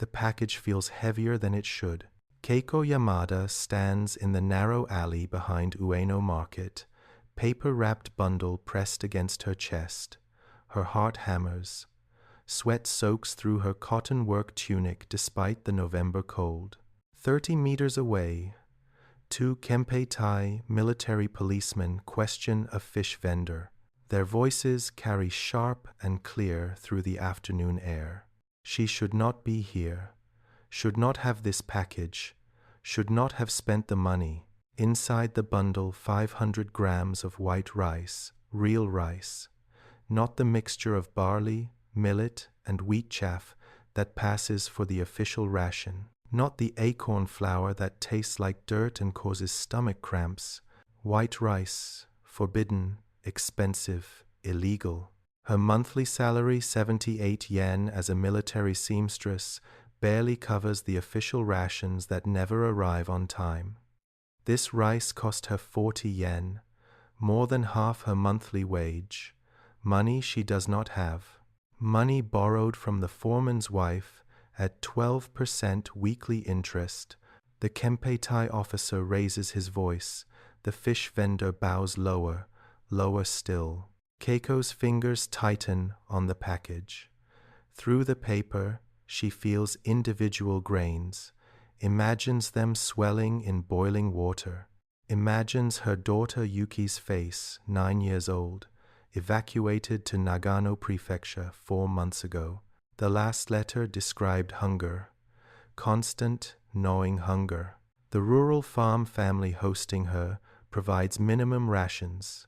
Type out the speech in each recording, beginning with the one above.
The package feels heavier than it should. Keiko Yamada stands in the narrow alley behind Ueno Market, paper-wrapped bundle pressed against her chest. Her heart hammers. Sweat soaks through her cotton-work tunic despite the November cold. 30 meters away, 2 Kempeitai military policemen question a fish vendor. Their voices carry sharp and clear through the afternoon air. She should not be here, should not have this package, should not have spent the money. Inside the bundle, 500 grams of white rice, real rice, not the mixture of barley, millet, and wheat chaff that passes for the official ration, not the acorn flour that tastes like dirt and causes stomach cramps. White rice, forbidden, expensive, illegal. Her monthly salary, 78 yen as a military seamstress, barely covers the official rations that never arrive on time. This rice cost her 40 yen, more than half her monthly wage. Money she does not have. Money borrowed from the foreman's wife at 12% weekly interest. The Kempeitai officer raises his voice. The fish vendor bows lower, lower still. Keiko's fingers tighten on the package. Through the paper, she feels individual grains, imagines them swelling in boiling water, imagines her daughter Yuki's face, 9 years old, evacuated to Nagano Prefecture 4 months ago. The last letter described hunger, constant, gnawing hunger. The rural farm family hosting her provides minimum rations,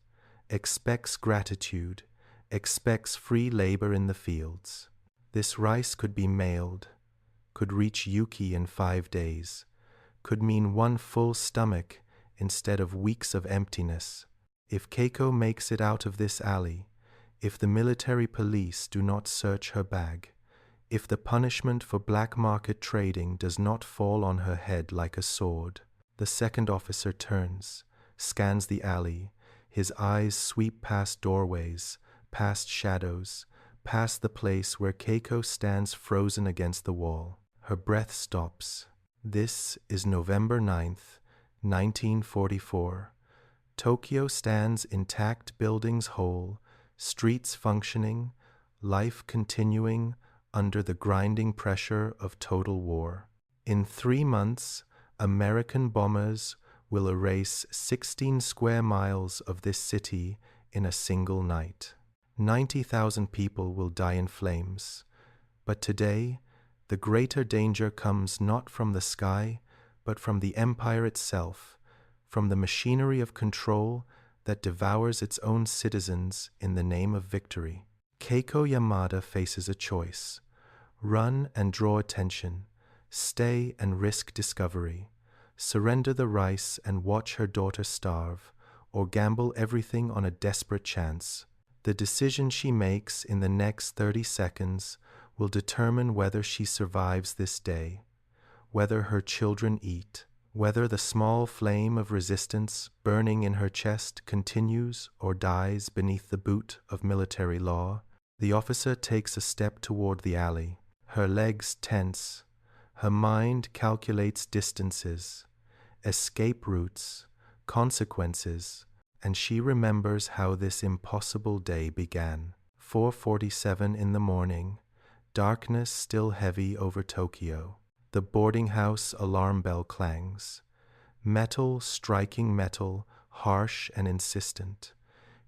expects gratitude, expects free labor in the fields. This rice could be mailed, could reach Yuki in 5 days, could mean one full stomach instead of weeks of emptiness. If Keiko makes it out of this alley, if the military police do not search her bag, if the punishment for black market trading does not fall on her head like a sword. The second officer turns, scans the alley. His eyes sweep past doorways, past shadows, past the place where Keiko stands frozen against the wall. Her breath stops. This is November 9th, 1944. Tokyo stands intact, buildings whole, streets functioning, life continuing under the grinding pressure of total war. In 3 months, American bombers will erase 16 square miles of this city in a single night. 90,000 people will die in flames. But today, the greater danger comes not from the sky, but from the empire itself, from the machinery of control that devours its own citizens in the name of victory. Keiko Yamada faces a choice: run and draw attention, stay and risk discovery, surrender the rice and watch her daughter starve, or gamble everything on a desperate chance. The decision she makes in the next 30 seconds will determine whether she survives this day, whether her children eat, whether the small flame of resistance burning in her chest continues or dies beneath the boot of military law. The officer takes a step toward the alley. Her legs tense. Her mind calculates distances, escape routes, consequences, and she remembers how this impossible day began. 4:47 in the morning, darkness still heavy over Tokyo. The boarding house alarm bell clangs. Metal striking metal, harsh and insistent.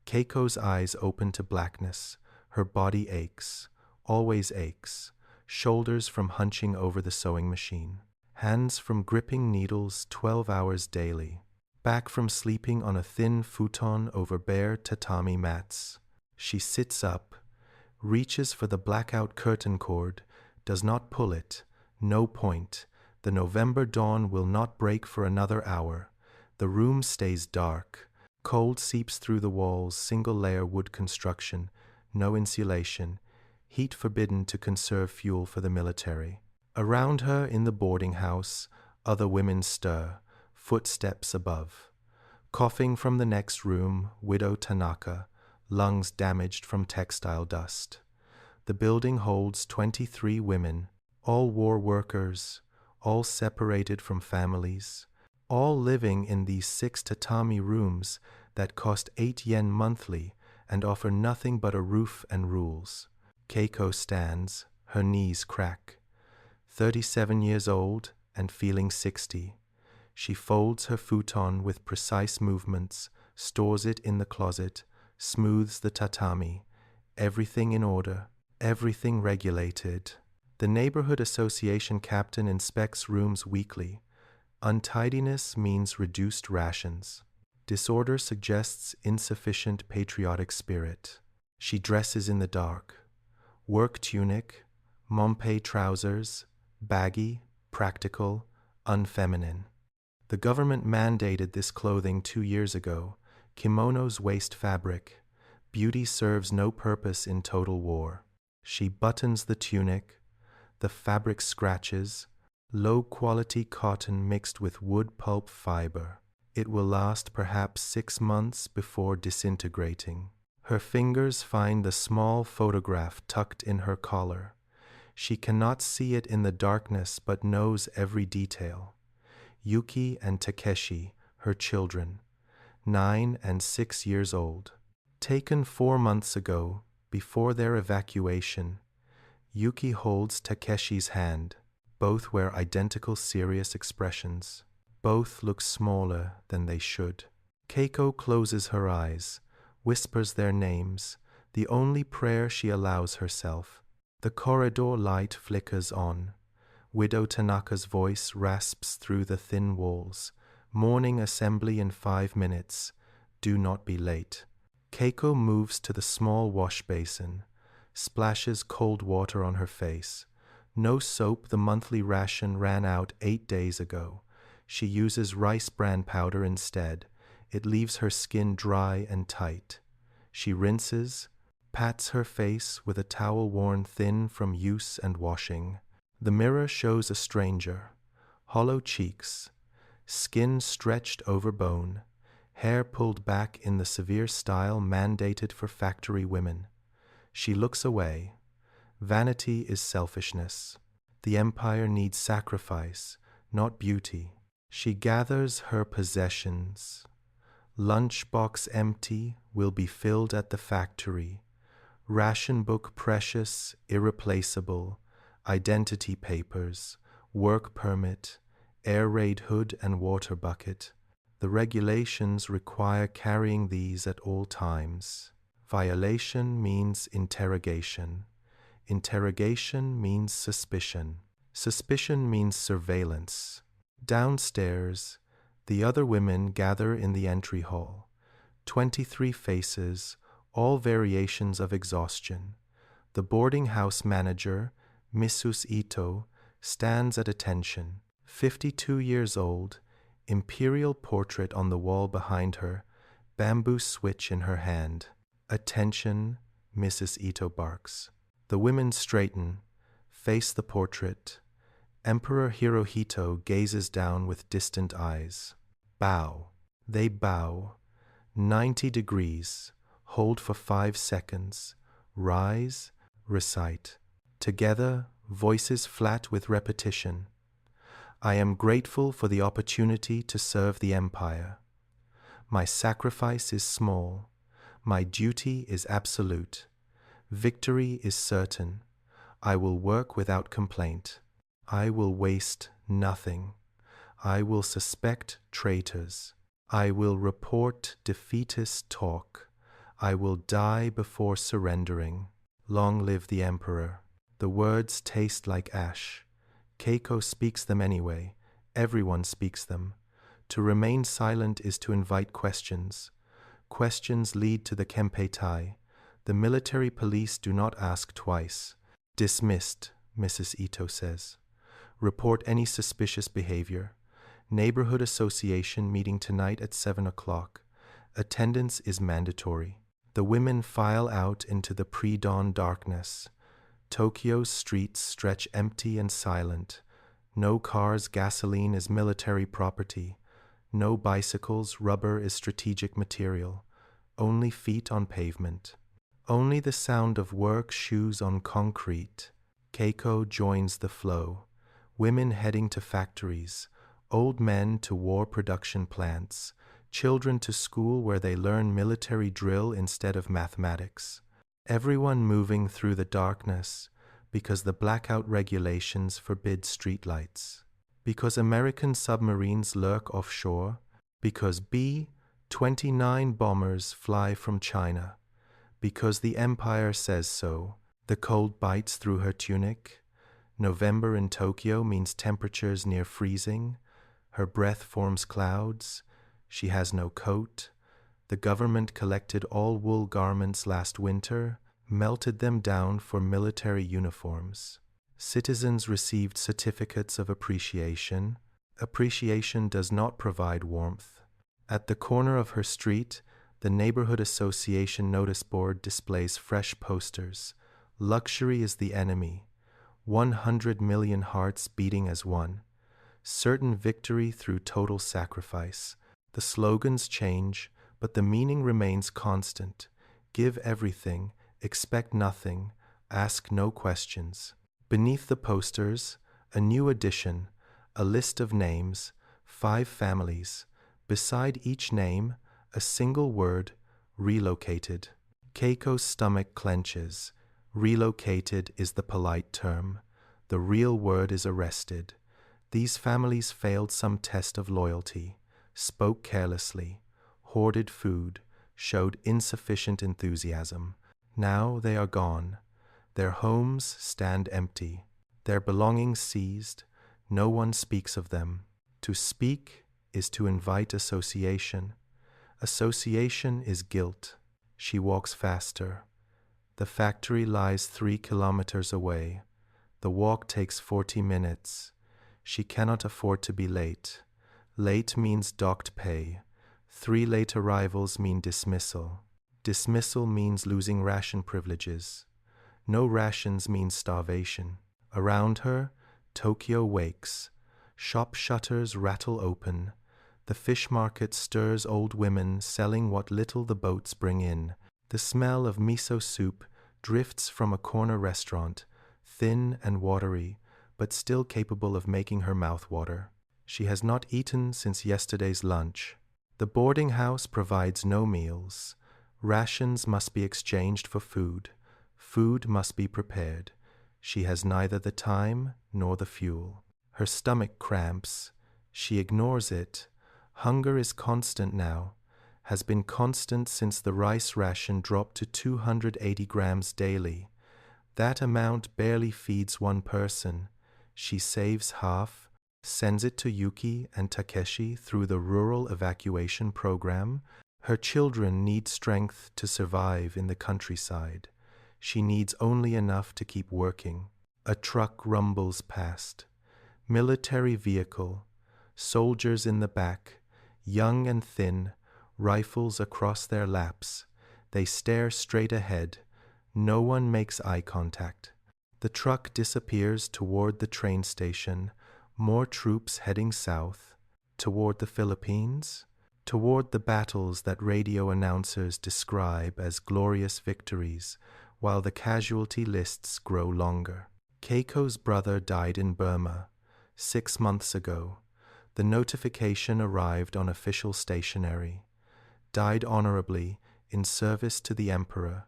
Keiko's eyes open to blackness. Her body aches, always aches. Shoulders from hunching over the sewing machine. Hands from gripping needles 12 hours daily. Back from sleeping on a thin futon over bare tatami mats. She sits up, reaches for the blackout curtain cord, does not pull it. No point. The November dawn will not break for another hour. The room stays dark. Cold seeps through the walls, single-layer wood construction, no insulation, heat forbidden to conserve fuel for the military. Around her in the boarding house, other women stir, footsteps above. Coughing from the next room, widow Tanaka, lungs damaged from textile dust. The building holds 23 women, all war workers, all separated from families, all living in these 6 tatami rooms that cost 8 yen monthly and offer nothing but a roof and rules. Keiko stands, her knees crack. 37 years old and feeling 60. She folds her futon with precise movements, stores it in the closet, smooths the tatami. Everything in order, everything regulated. The neighborhood association captain inspects rooms weekly. Untidiness means reduced rations. Disorder suggests insufficient patriotic spirit. She dresses in the dark. Work tunic, mompe trousers, baggy, practical, unfeminine. The government mandated this clothing 2 years ago. Kimonos waste fabric. Beauty serves no purpose in total war. She buttons the tunic. The fabric scratches. Low-quality cotton mixed with wood pulp fiber. It will last perhaps 6 months before disintegrating. Her fingers find the small photograph tucked in her collar. She cannot see it in the darkness but knows every detail. Yuki and Takeshi, her children, 9 and 6 years old. Taken 4 months ago, before their evacuation, Yuki holds Takeshi's hand. Both wear identical serious expressions. Both look smaller than they should. Keiko closes her eyes, whispers their names, the only prayer she allows herself. The corridor light flickers on. Widow Tanaka's voice rasps through the thin walls. Morning assembly in 5 minutes. Do not be late. Keiko moves to the small wash basin, splashes cold water on her face. No soap, the monthly ration ran out 8 days ago. She uses rice bran powder instead. It leaves her skin dry and tight. She rinses, pats her face with a towel worn thin from use and washing. The mirror shows a stranger. Hollow cheeks, skin stretched over bone, hair pulled back in the severe style mandated for factory women. She looks away. Vanity is selfishness. The empire needs sacrifice, not beauty. She gathers her possessions. Lunchbox empty, will be filled at the factory. Ration book precious, irreplaceable. Identity papers, work permit, air raid hood and water bucket. The regulations require carrying these at all times. Violation means interrogation. Interrogation means suspicion. Suspicion means surveillance. Downstairs, the other women gather in the entry hall. 23 faces, all variations of exhaustion. The boarding house manager, Mrs. Ito, stands at attention. 52 years old, imperial portrait on the wall behind her, bamboo switch in her hand. Attention, Mrs. Ito barks. The women straighten, face the portrait. Emperor Hirohito gazes down with distant eyes. Bow. They bow. 90 degrees. Hold for 5 seconds. Rise. Recite. Together, voices flat with repetition. I am grateful for the opportunity to serve the empire. My sacrifice is small. My duty is absolute. Victory is certain. I will work without complaint. I will waste nothing. I will suspect traitors. I will report defeatist talk. I will die before surrendering. Long live the emperor. The words taste like ash. Keiko speaks them anyway. Everyone speaks them. To remain silent is to invite questions. Questions lead to the Kempeitai. The military police do not ask twice. Dismissed, Mrs. Ito says. Report any suspicious behavior. Neighborhood association meeting tonight at 7 o'clock. Attendance is mandatory. The women file out into the pre-dawn darkness. Tokyo's streets stretch empty and silent. No cars, gasoline is military property. No bicycles, rubber is strategic material. Only feet on pavement. Only the sound of work shoes on concrete. Keiko joins the flow. Women heading to factories, old men to war production plants, children to school where they learn military drill instead of mathematics. Everyone moving through the darkness because the blackout regulations forbid streetlights. Because American submarines lurk offshore. Because B-29 bombers fly from China. Because the Empire says so. The cold bites through her tunic. November in Tokyo means temperatures near freezing. Her breath forms clouds. She has no coat. The government collected all wool garments last winter, melted them down for military uniforms. Citizens received certificates of appreciation. Appreciation does not provide warmth. At the corner of her street, the neighborhood association notice board displays fresh posters. Luxury is the enemy. 100 million hearts beating as one. Certain victory through total sacrifice. The slogans change, but the meaning remains constant. Give everything, expect nothing, ask no questions. Beneath the posters, a new edition, a list of names, 5 families. Beside each name, a single word, relocated. Keiko's stomach clenches. Relocated is the polite term. The real word is arrested. These families failed some test of loyalty, spoke carelessly, hoarded food, showed insufficient enthusiasm. Now they are gone. Their homes stand empty. Their belongings seized. No one speaks of them. To speak is to invite association. Association is guilt. She walks faster. The factory lies 3 kilometers away. The walk takes 40 minutes. She cannot afford to be late. Late means docked pay. 3 late arrivals mean dismissal. Dismissal means losing ration privileges. No rations mean starvation. Around her, Tokyo wakes. Shop shutters rattle open. The fish market stirs old women selling what little the boats bring in. The smell of miso soup drifts from a corner restaurant, thin and watery, but still capable of making her mouth water. She has not eaten since yesterday's lunch. The boarding house provides no meals. Rations must be exchanged for food. Food must be prepared. She has neither the time nor the fuel. Her stomach cramps. She ignores it. Hunger is constant now, has been constant since the rice ration dropped to 280 grams daily. That amount barely feeds one person. She saves half, sends it to Yuki and Takeshi through the rural evacuation program. Her children need strength to survive in the countryside. She needs only enough to keep working. A truck rumbles past. Military vehicle. Soldiers in the back, young and thin, rifles across their laps. They stare straight ahead. No one makes eye contact. The truck disappears toward the train station. More troops heading south. Toward the Philippines? Toward the battles that radio announcers describe as glorious victories, while the casualty lists grow longer. Keiko's brother died in Burma 6 months ago. The notification arrived on official stationery. Died honorably, in service to the emperor.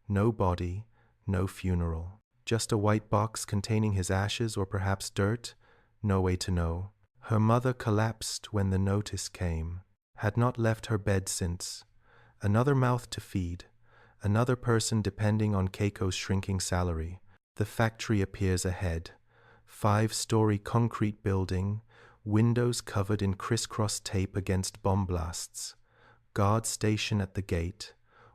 No body, no funeral. Just a white box containing his ashes or perhaps dirt? No way to know. Her mother collapsed when the notice came. Had not left her bed since. Another mouth to feed. Another person depending on Keiko's shrinking salary. The factory appears ahead. 5-story concrete building. Windows covered in crisscross tape against bomb blasts. Guard station at the gate.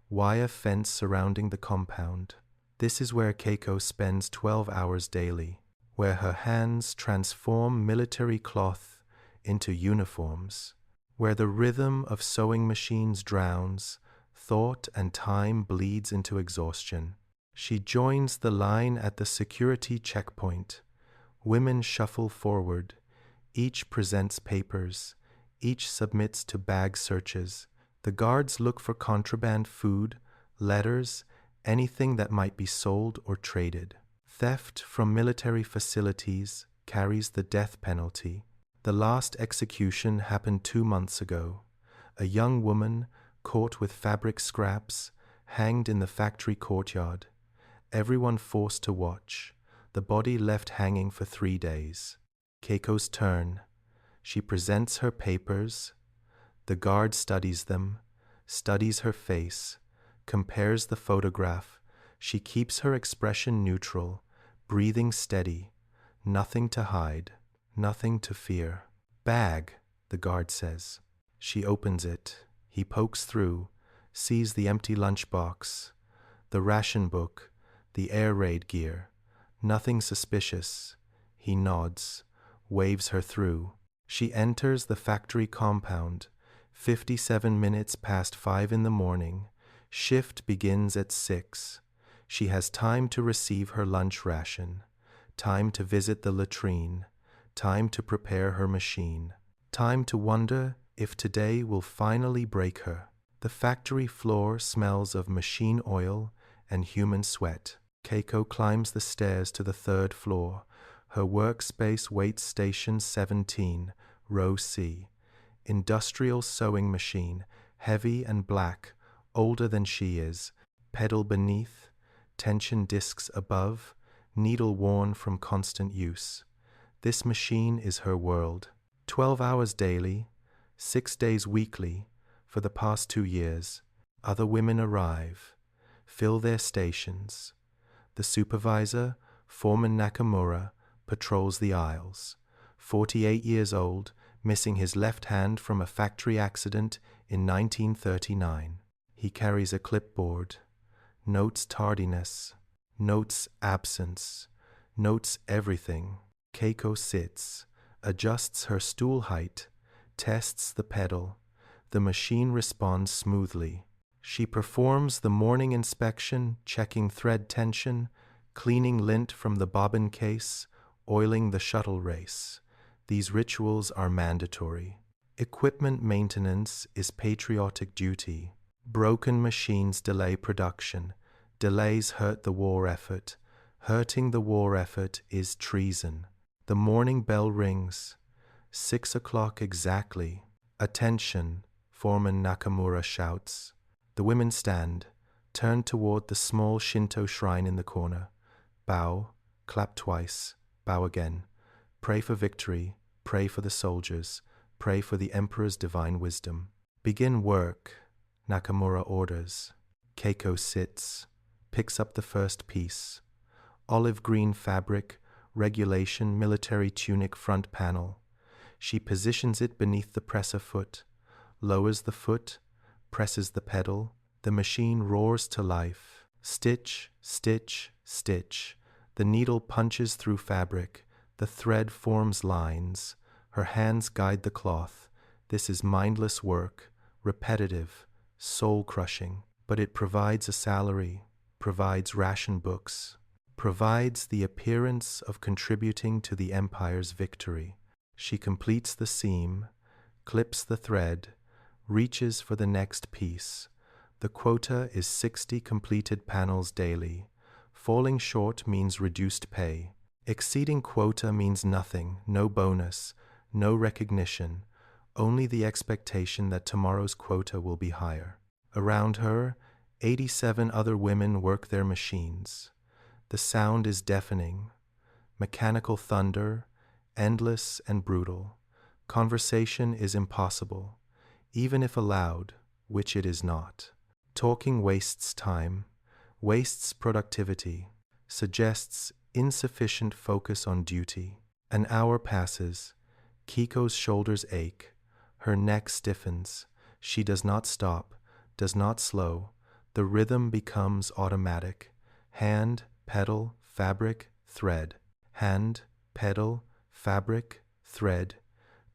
Wire fence surrounding the compound. This is where Keiko spends 12 hours daily, where her hands transform military cloth into uniforms, where the rhythm of sewing machines drowns, thought and time bleeds into exhaustion. She joins the line at the security checkpoint. Women shuffle forward. Each presents papers. Each submits to bag searches. The guards look for contraband food, letters, anything that might be sold or traded. Theft from military facilities carries the death penalty. The last execution happened 2 months ago. A young woman, caught with fabric scraps, hanged in the factory courtyard. Everyone forced to watch. The body left hanging for 3 days. Keiko's turn. She presents her papers. The guard studies them, studies her face, compares the photograph. She keeps her expression neutral, breathing steady. Nothing to hide, nothing to fear. Bag, the guard says. She opens it. He pokes through, sees the empty lunchbox, the ration book, the air raid gear. Nothing suspicious. He nods, waves her through. She enters the factory compound. 57 minutes past 5 in the morning. Shift begins at 6. She has time to receive her lunch ration, time to visit the latrine, time to prepare her machine, time to wonder if today will finally break her. The factory floor smells of machine oil and human sweat. Keiko climbs the stairs to the 3rd floor. Her workspace waits station 17, row C. Industrial sewing machine, heavy and black, older than she is. Pedal beneath, tension discs above, needle worn from constant use. This machine is her world. 12 hours daily, 6 days weekly, for the past 2 years. Other women arrive, fill their stations. The supervisor, Foreman Nakamura, patrols the aisles. 48 years old, missing his left hand from a factory accident in 1939. He carries a clipboard, notes tardiness, notes absence, notes everything. Keiko sits, adjusts her stool height, tests the pedal. The machine responds smoothly. She performs the morning inspection, checking thread tension, cleaning lint from the bobbin case, oiling the shuttle race. These rituals are mandatory. Equipment maintenance is patriotic duty. Broken machines delay production. Delays hurt the war effort. Hurting the war effort is treason. The morning bell rings. 6 o'clock exactly. Attention, Foreman Nakamura shouts. The women stand, turn toward the small Shinto shrine in the corner. Bow, clap twice, bow again. Pray for victory, pray for the soldiers, pray for the Emperor's divine wisdom. Begin work, Nakamura orders. Keiko sits, picks up the first piece. Olive green fabric, regulation military tunic front panel. She positions it beneath the presser foot, lowers the foot, presses the pedal. The machine roars to life. Stitch, stitch, stitch. The needle punches through fabric. The thread forms lines. Her hands guide the cloth. This is mindless work, repetitive, soul-crushing. But it provides a salary, provides ration books, provides the appearance of contributing to the empire's victory. She completes the seam, clips the thread, reaches for the next piece. The quota is 60 completed panels daily. Falling short means reduced pay. Exceeding quota means nothing, no bonus, no recognition, only the expectation that tomorrow's quota will be higher. Around her, 87 other women work their machines. The sound is deafening. Mechanical thunder, endless and brutal. Conversation is impossible, even if allowed, which it is not. Talking wastes time, wastes productivity, suggests insufficient focus on duty. An hour passes. Keiko's shoulders ache. Her neck stiffens. She does not stop, does not slow. The rhythm becomes automatic. Hand, pedal, fabric, thread. Hand, pedal, fabric, thread.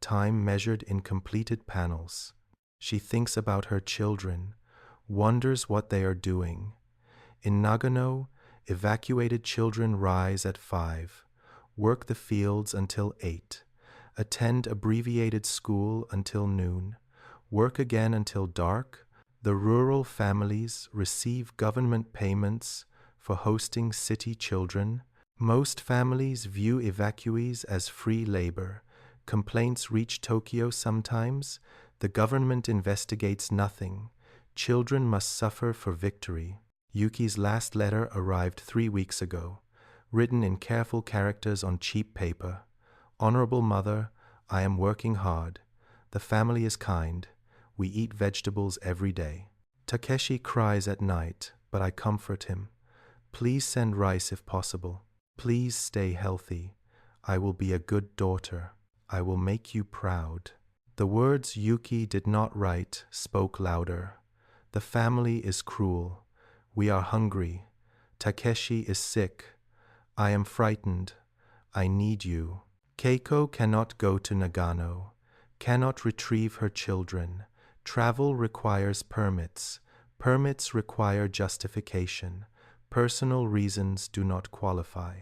Time measured in completed panels. She thinks about her children, wonders what they are doing. In Nagano, evacuated children rise at 5, work the fields until 8, attend abbreviated school until noon, work again until dark. The rural families receive government payments for hosting city children. Most families view evacuees as free labor. Complaints reach Tokyo sometimes. The government investigates nothing. Children must suffer for victory. Yuki's last letter arrived 3 weeks ago, written in careful characters on cheap paper. Honorable Mother, I am working hard. The family is kind. We eat vegetables every day. Takeshi cries at night, but I comfort him. Please send rice if possible. Please stay healthy. I will be a good daughter. I will make you proud. The words Yuki did not write spoke louder. The family is cruel. We are hungry. Takeshi is sick. I am frightened. I need you. Keiko cannot go to Nagano, cannot retrieve her children. Travel requires permits. Permits require justification. Personal reasons do not qualify.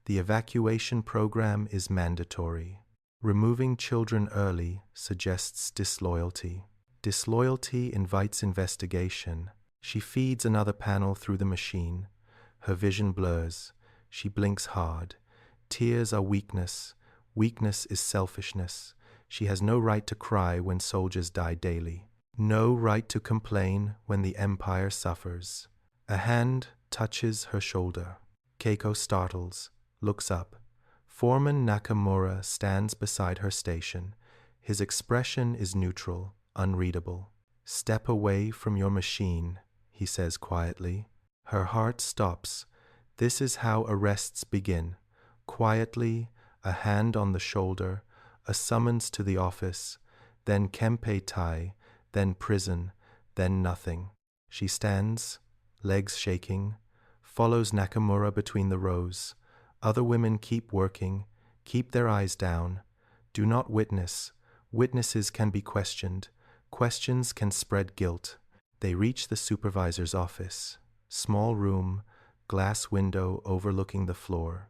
The evacuation program is mandatory. Removing children early suggests disloyalty. Disloyalty invites investigation. She feeds another panel through the machine. Her vision blurs. She blinks hard. Tears are weakness. Weakness is selfishness. She has no right to cry when soldiers die daily. No right to complain when the empire suffers. A hand touches her shoulder. Keiko startles, looks up. Foreman Nakamura stands beside her station. His expression is neutral, unreadable. Step away from your machine, he says quietly. Her heart stops. This is how arrests begin. Quietly, a hand on the shoulder, a summons to the office, then kempe tai, then prison, then nothing. She stands, legs shaking, follows Nakamura between the rows. Other women keep working, keep their eyes down. Do not witness. Witnesses can be questioned. Questions can spread guilt. They reach the supervisor's office. Small room, glass window overlooking the floor.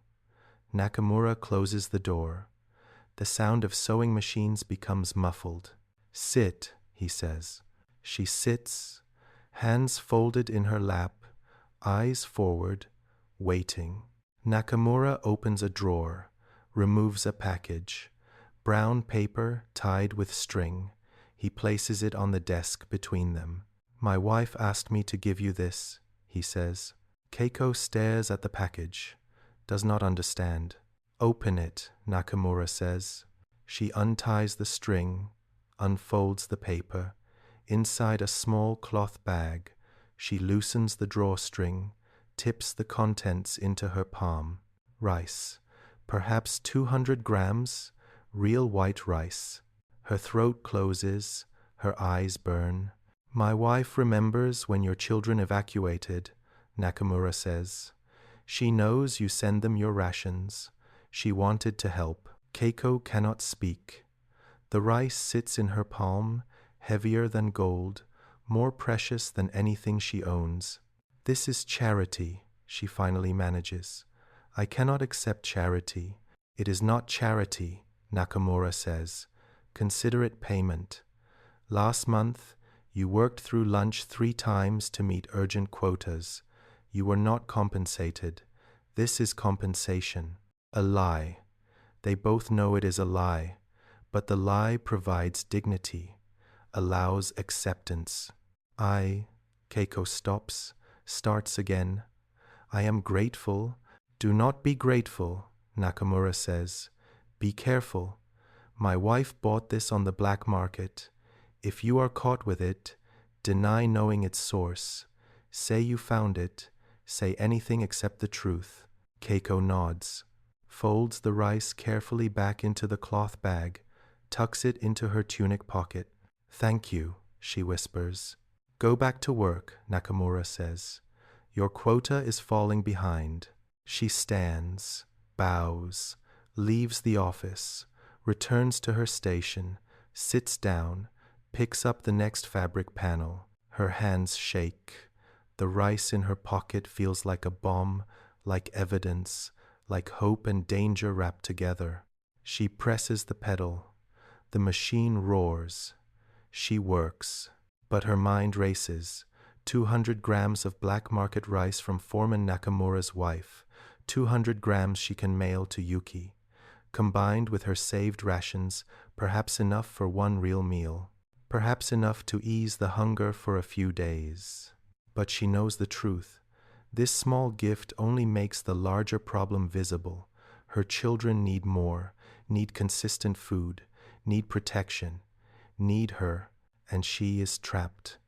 Nakamura closes the door. The sound of sewing machines becomes muffled. Sit, he says. She sits, hands folded in her lap, eyes forward, waiting. Nakamura opens a drawer, removes a package. Brown paper tied with string. He places it on the desk between them. My wife asked me to give you this, he says. Keiko stares at the package, does not understand. Open it, Nakamura says. She unties the string, unfolds the paper. Inside a small cloth bag, she loosens the drawstring, tips the contents into her palm. Rice, perhaps 200 grams, real white rice. Her throat closes, her eyes burn. My wife remembers when your children evacuated, Nakamura says. She knows you send them your rations. She wanted to help. Keiko cannot speak. The rice sits in her palm, heavier than gold, more precious than anything she owns. This is charity, she finally manages. I cannot accept charity. It is not charity, Nakamura says. Consider it payment. Last month, you worked through lunch 3 times to meet urgent quotas. You were not compensated. This is compensation. A lie. They both know it is a lie, but the lie provides dignity, allows acceptance. Keiko stops, starts again. I am grateful. Do not be grateful, Nakamura says. Be careful. My wife bought this on the black market. If you are caught with it, deny knowing its source. Say you found it. Say anything except the truth. Keiko nods, folds the rice carefully back into the cloth bag, tucks it into her tunic pocket. Thank you, she whispers. Go back to work, Nakamura says. Your quota is falling behind. She stands, bows, leaves the office, returns to her station, sits down, picks up the next fabric panel. Her hands shake. The rice in her pocket feels like a bomb, like evidence, like hope and danger wrapped together. She presses the pedal. The machine roars. She works, but her mind races. 200 grams of black market rice from Foreman Nakamura's wife. 200 grams she can mail to Yuki. Combined with her saved rations, perhaps enough for one real meal. Perhaps enough to ease the hunger for a few days. But she knows the truth. This small gift only makes the larger problem visible. Her children need more, need consistent food, need protection, need her, and she is trapped.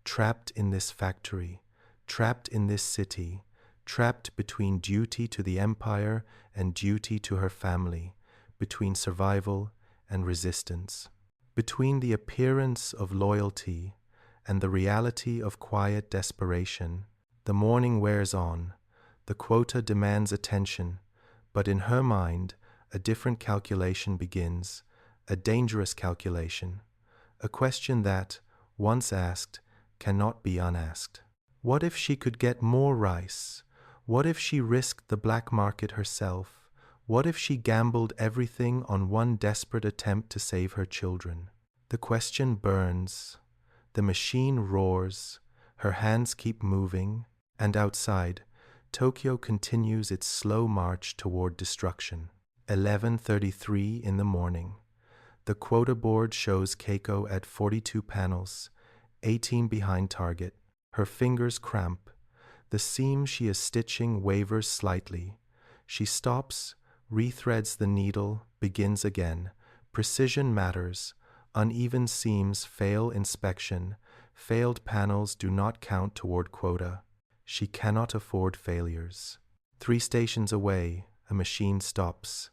Trapped in this factory, trapped in this city, trapped between duty to the empire and duty to her family, between survival and resistance, between the appearance of loyalty and the reality of quiet desperation. The morning wears on. The quota demands attention, but in her mind, a different calculation begins, a dangerous calculation, a question that, once asked, cannot be unasked. What if she could get more rice? What if she risked the black market herself? What if she gambled everything on one desperate attempt to save her children? The question burns. The machine roars. Her hands keep moving. And outside, Tokyo continues its slow march toward destruction. 11:33 in the morning. The quota board shows Keiko at 42 panels, 18 behind target. Her fingers cramp. The seam she is stitching wavers slightly. She stops, rethreads the needle, begins again. Precision matters. Uneven seams fail inspection. Failed panels do not count toward quota. She cannot afford failures. 3 stations away, a machine stops.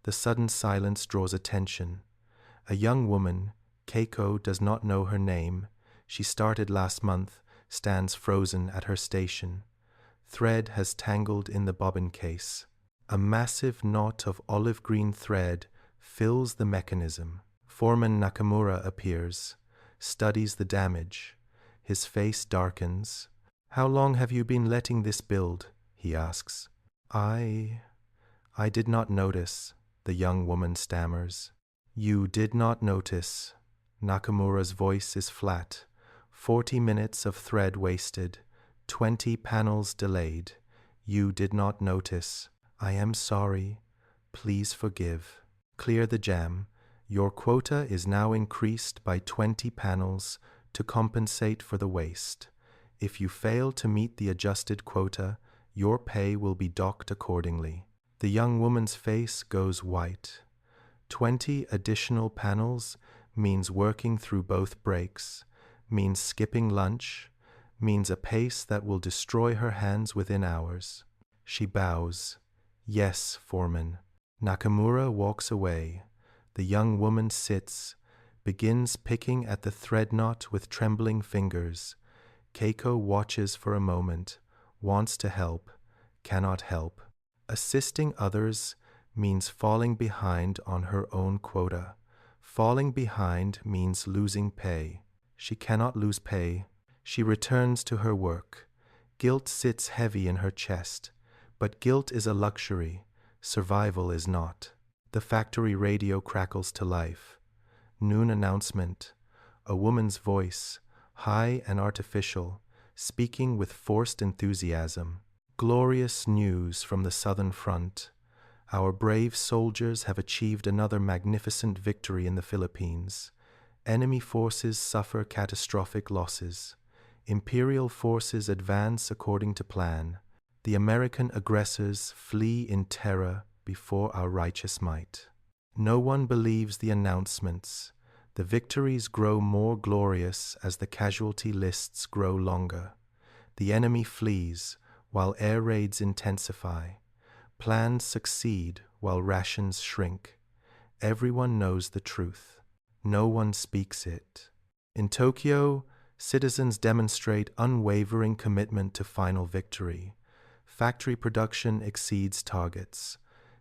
The sudden silence draws attention. A young woman, Keiko does not know her name. She started last month, stands frozen at her station. Thread has tangled in the bobbin case. A massive knot of olive green thread fills the mechanism. Foreman Nakamura appears, studies the damage. His face darkens. "How long have you been letting this build?" he asks. I did not notice," the young woman stammers. "You did not notice." Nakamura's voice is flat. 40 minutes of thread wasted, 20 panels delayed. You did not notice. I am sorry. Please forgive. Clear the jam. Your quota is now increased by 20 panels to compensate for the waste. If you fail to meet the adjusted quota, your pay will be docked accordingly. The young woman's face goes white. 20 additional panels means working through both breaks, means skipping lunch, means a pace that will destroy her hands within hours. She bows. "Yes, foreman." Nakamura walks away. The young woman sits, begins picking at the thread knot with trembling fingers. Keiko watches for a moment, wants to help, cannot help. Assisting others means falling behind on her own quota. Falling behind means losing pay. She cannot lose pay. She returns to her work. Guilt sits heavy in her chest, but guilt is a luxury. Survival is not. The factory radio crackles to life. Noon announcement. A woman's voice, high and artificial, speaking with forced enthusiasm. Glorious news from the Southern Front. Our brave soldiers have achieved another magnificent victory in the Philippines. Enemy forces suffer catastrophic losses. Imperial forces advance according to plan. The American aggressors flee in terror before our righteous might. No one believes the announcements. The victories grow more glorious as the casualty lists grow longer. The enemy flees while air raids intensify. Plans succeed while rations shrink. Everyone knows the truth. No one speaks it. In Tokyo, citizens demonstrate unwavering commitment to final victory. Factory production exceeds targets.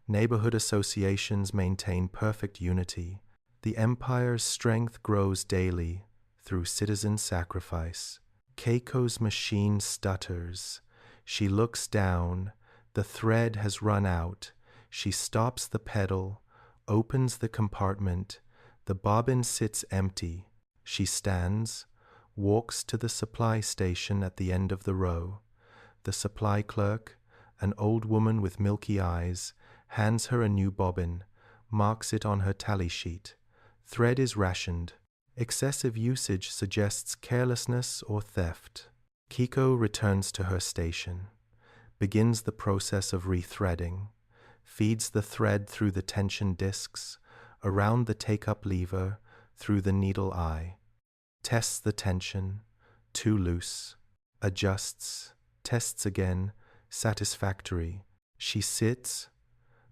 Neighborhood associations maintain perfect unity. The empire's strength grows daily through citizen sacrifice. Keiko's machine stutters. She looks down. The thread has run out. She stops the pedal, opens the compartment. The bobbin sits empty. She stands, walks to the supply station at the end of the row. The supply clerk, An old woman with milky eyes hands her a new bobbin, marks it on her tally sheet. Thread is rationed. Excessive usage suggests carelessness or theft. Kiko returns to her station, begins the process of rethreading, feeds the thread through the tension discs, around the take-up lever, through the needle eye, tests the tension, too loose, adjusts, tests again, satisfactory. She sits,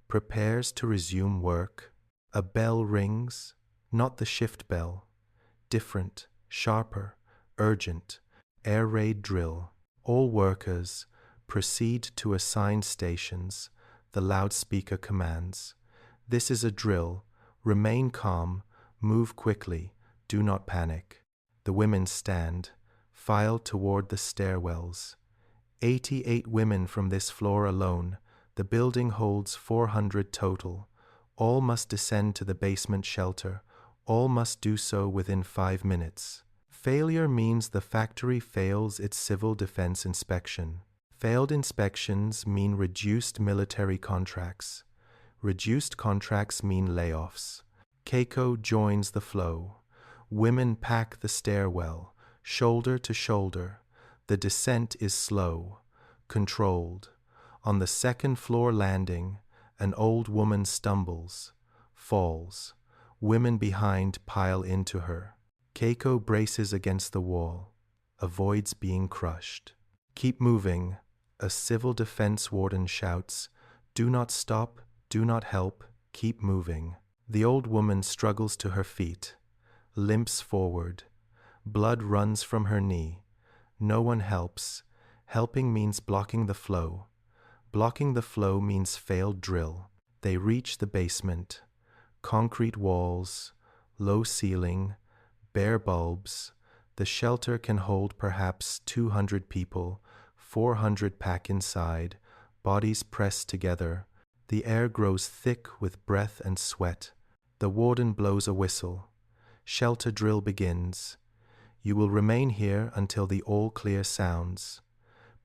prepares to resume work. A bell rings, not the shift bell, different, sharper, urgent, air raid drill. All workers proceed to assigned stations, the loudspeaker commands. This is a drill. Remain calm, move quickly, do not panic. The women stand, file toward the stairwells. 88 women from this floor alone. The building holds 400 total. All must descend to the basement shelter. All must do so within 5 minutes. Failure means the factory fails its civil defense inspection. Failed inspections mean reduced military contracts. Reduced contracts mean layoffs. Keiko joins the flow. Women pack the stairwell, shoulder to shoulder. The descent is slow, controlled. On the second floor landing, an old woman stumbles, falls. Women behind pile into her. Keiko braces against the wall, avoids being crushed. Keep moving, a civil defense warden shouts. Do not stop, do not help, keep moving. The old woman struggles to her feet, limps forward. Blood runs from her knee. No one helps. Helping means blocking the flow. Blocking the flow means failed drill. They reach the basement. Concrete walls, low ceiling, bare bulbs. The shelter can hold perhaps 200 people, 400 pack inside, bodies pressed together. The air grows thick with breath and sweat. The warden blows a whistle. Shelter drill begins. You will remain here until the all clear sounds.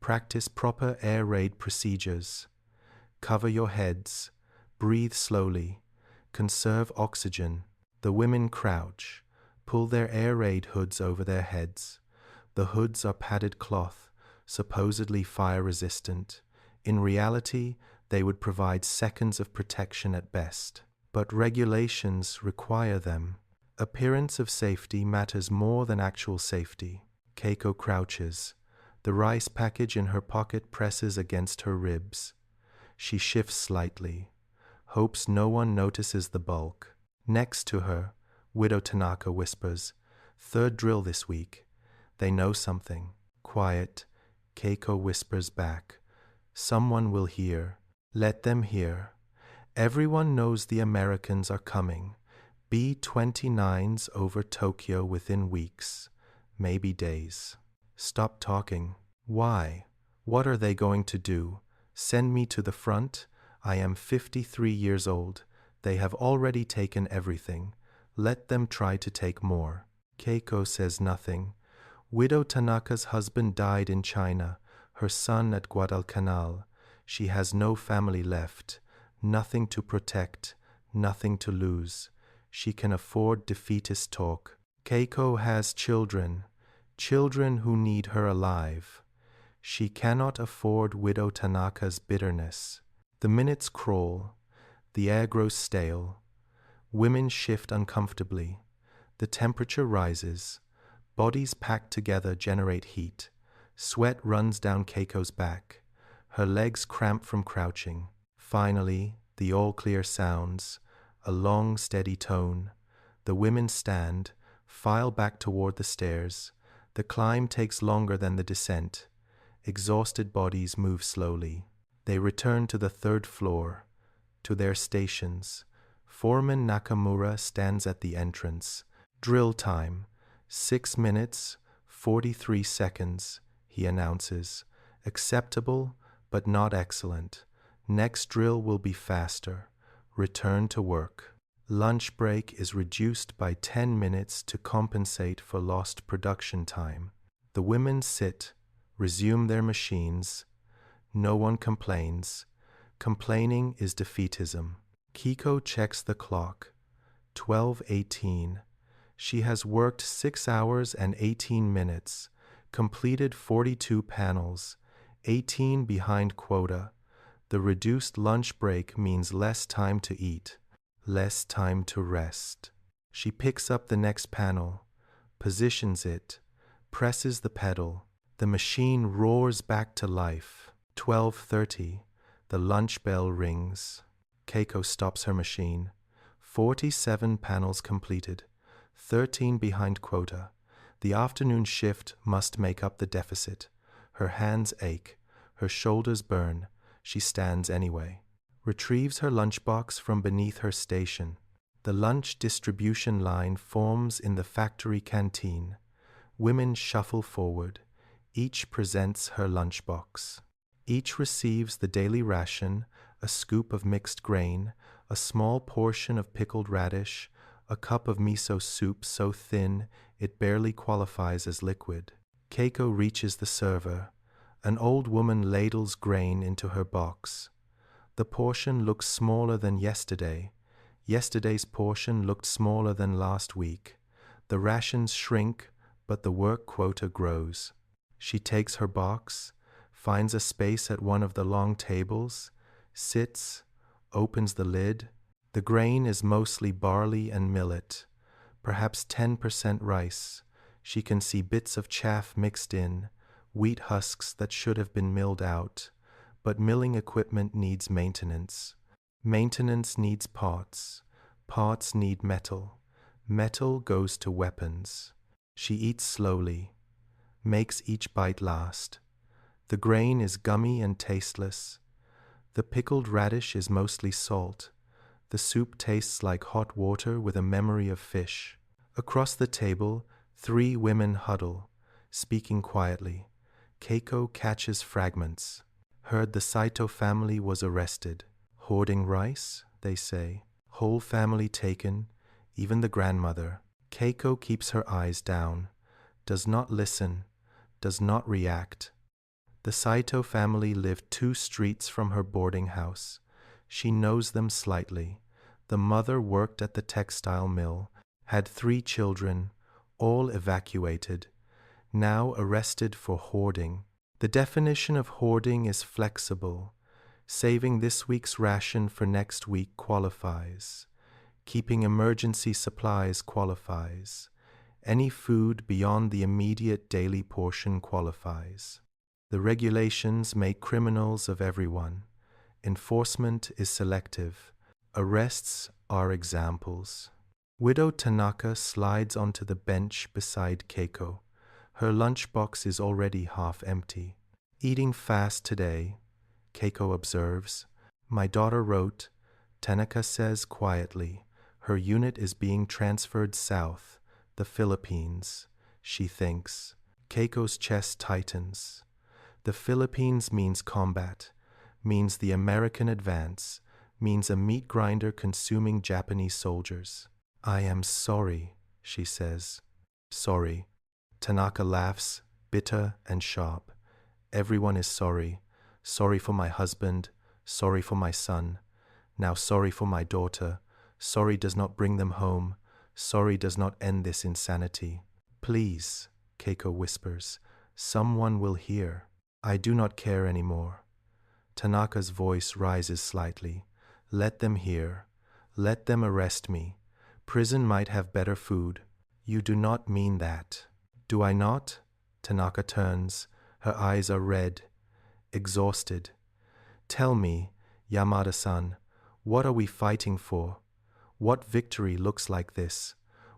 Practice proper air raid procedures. Cover your heads. Breathe slowly. Conserve oxygen. The women crouch. Pull their air raid hoods over their heads. The hoods are padded cloth, supposedly fire resistant. In reality, they would provide seconds of protection at best. But regulations require them. Appearance of safety matters more than actual safety. Keiko crouches. The rice package in her pocket presses against her ribs. She shifts slightly, hopes no one notices the bulk. Next to her, Widow Tanaka whispers, "Third drill this week." They know something. Quiet, Keiko whispers back. Someone will hear. Let them hear. Everyone knows the Americans are coming. B-29s over Tokyo within weeks, maybe days. Stop talking. Why? What are they going to do? Send me to the front? I am 53 years old. They have already taken everything. Let them try to take more. Keiko says nothing. Widow Tanaka's husband died in China, her son at Guadalcanal. She has no family left, nothing to protect, nothing to lose. She can afford defeatist talk. Keiko has children, children who need her alive. She cannot afford Widow Tanaka's bitterness. The minutes crawl. The air grows stale. Women shift uncomfortably. The temperature rises. Bodies packed together generate heat. Sweat runs down Keiko's back. Her legs cramp from crouching. Finally, the all-clear sounds. A long, steady tone. The women stand, file back toward the stairs. The climb takes longer than the descent. Exhausted bodies move slowly. They return to the third floor, to their stations. Foreman Nakamura stands at the entrance. Drill time. 6 minutes, 43 seconds, he announces. Acceptable, but not excellent. Next drill will be faster. Return to work. Lunch break is reduced by 10 minutes to compensate for lost production time. The women sit, resume their machines. No one complains. Complaining is defeatism. Kiko checks the clock. 12:18. She has worked 6 hours and 18 minutes, completed 42 panels, 18 behind quota. The reduced lunch break means less time to eat, less time to rest. She picks up the next panel, positions it, presses the pedal. The machine roars back to life. 12:30. The lunch bell rings. Keiko stops her machine. 47 panels completed, 13 behind quota. The afternoon shift must make up the deficit. Her hands ache. Her shoulders burn. She stands anyway. Retrieves her lunchbox from beneath her station. The lunch distribution line forms in the factory canteen. Women shuffle forward. Each presents her lunchbox. Each receives the daily ration, a scoop of mixed grain, a small portion of pickled radish, a cup of miso soup so thin it barely qualifies as liquid. Keiko reaches the server. An old woman ladles grain into her box. The portion looks smaller than yesterday. Yesterday's portion looked smaller than last week. The rations shrink, but the work quota grows. She takes her box, finds a space at one of the long tables, sits, opens the lid. The grain is mostly barley and millet, perhaps 10% rice. She can see bits of chaff mixed in, wheat husks that should have been milled out. But milling equipment needs maintenance. Maintenance needs parts. Parts need metal. Metal goes to weapons. She eats slowly, makes each bite last. The grain is gummy and tasteless. The pickled radish is mostly salt. The soup tastes like hot water with a memory of fish. Across the table, 3 women huddle, speaking quietly. Keiko catches fragments. Heard the Saito family was arrested. Hoarding rice, they say. Whole family taken, even the grandmother. Keiko keeps her eyes down, does not listen, does not react. The Saito family lived 2 streets from her boarding house. She knows them slightly. The mother worked at the textile mill, had 3 children, all evacuated, now arrested for hoarding. The definition of hoarding is flexible. Saving this week's ration for next week qualifies. Keeping emergency supplies qualifies. Any food beyond the immediate daily portion qualifies. The regulations make criminals of everyone. Enforcement is selective. Arrests are examples. Widow Tanaka slides onto the bench beside Keiko. Her lunchbox is already half empty. Eating fast today, Keiko observes. My daughter wrote, Tanaka says quietly, her unit is being transferred south, the Philippines. She thinks. Keiko's chest tightens. The Philippines means combat, means the American advance, means a meat grinder consuming Japanese soldiers. I am sorry, she says. Sorry. Tanaka laughs, bitter and sharp. Everyone is sorry. Sorry for my husband, sorry for my son, now sorry for my daughter. Sorry does not bring them home. Sorry does not end this insanity. Please, Keiko whispers, someone will hear. I do not care anymore. Tanaka's voice rises slightly. Let them hear. Let them arrest me. Prison might have better food. You do not mean that. Do I not? Tanaka turns. Her eyes are red, exhausted. Tell me, Yamada-san, what are we fighting for? What victory looks like this?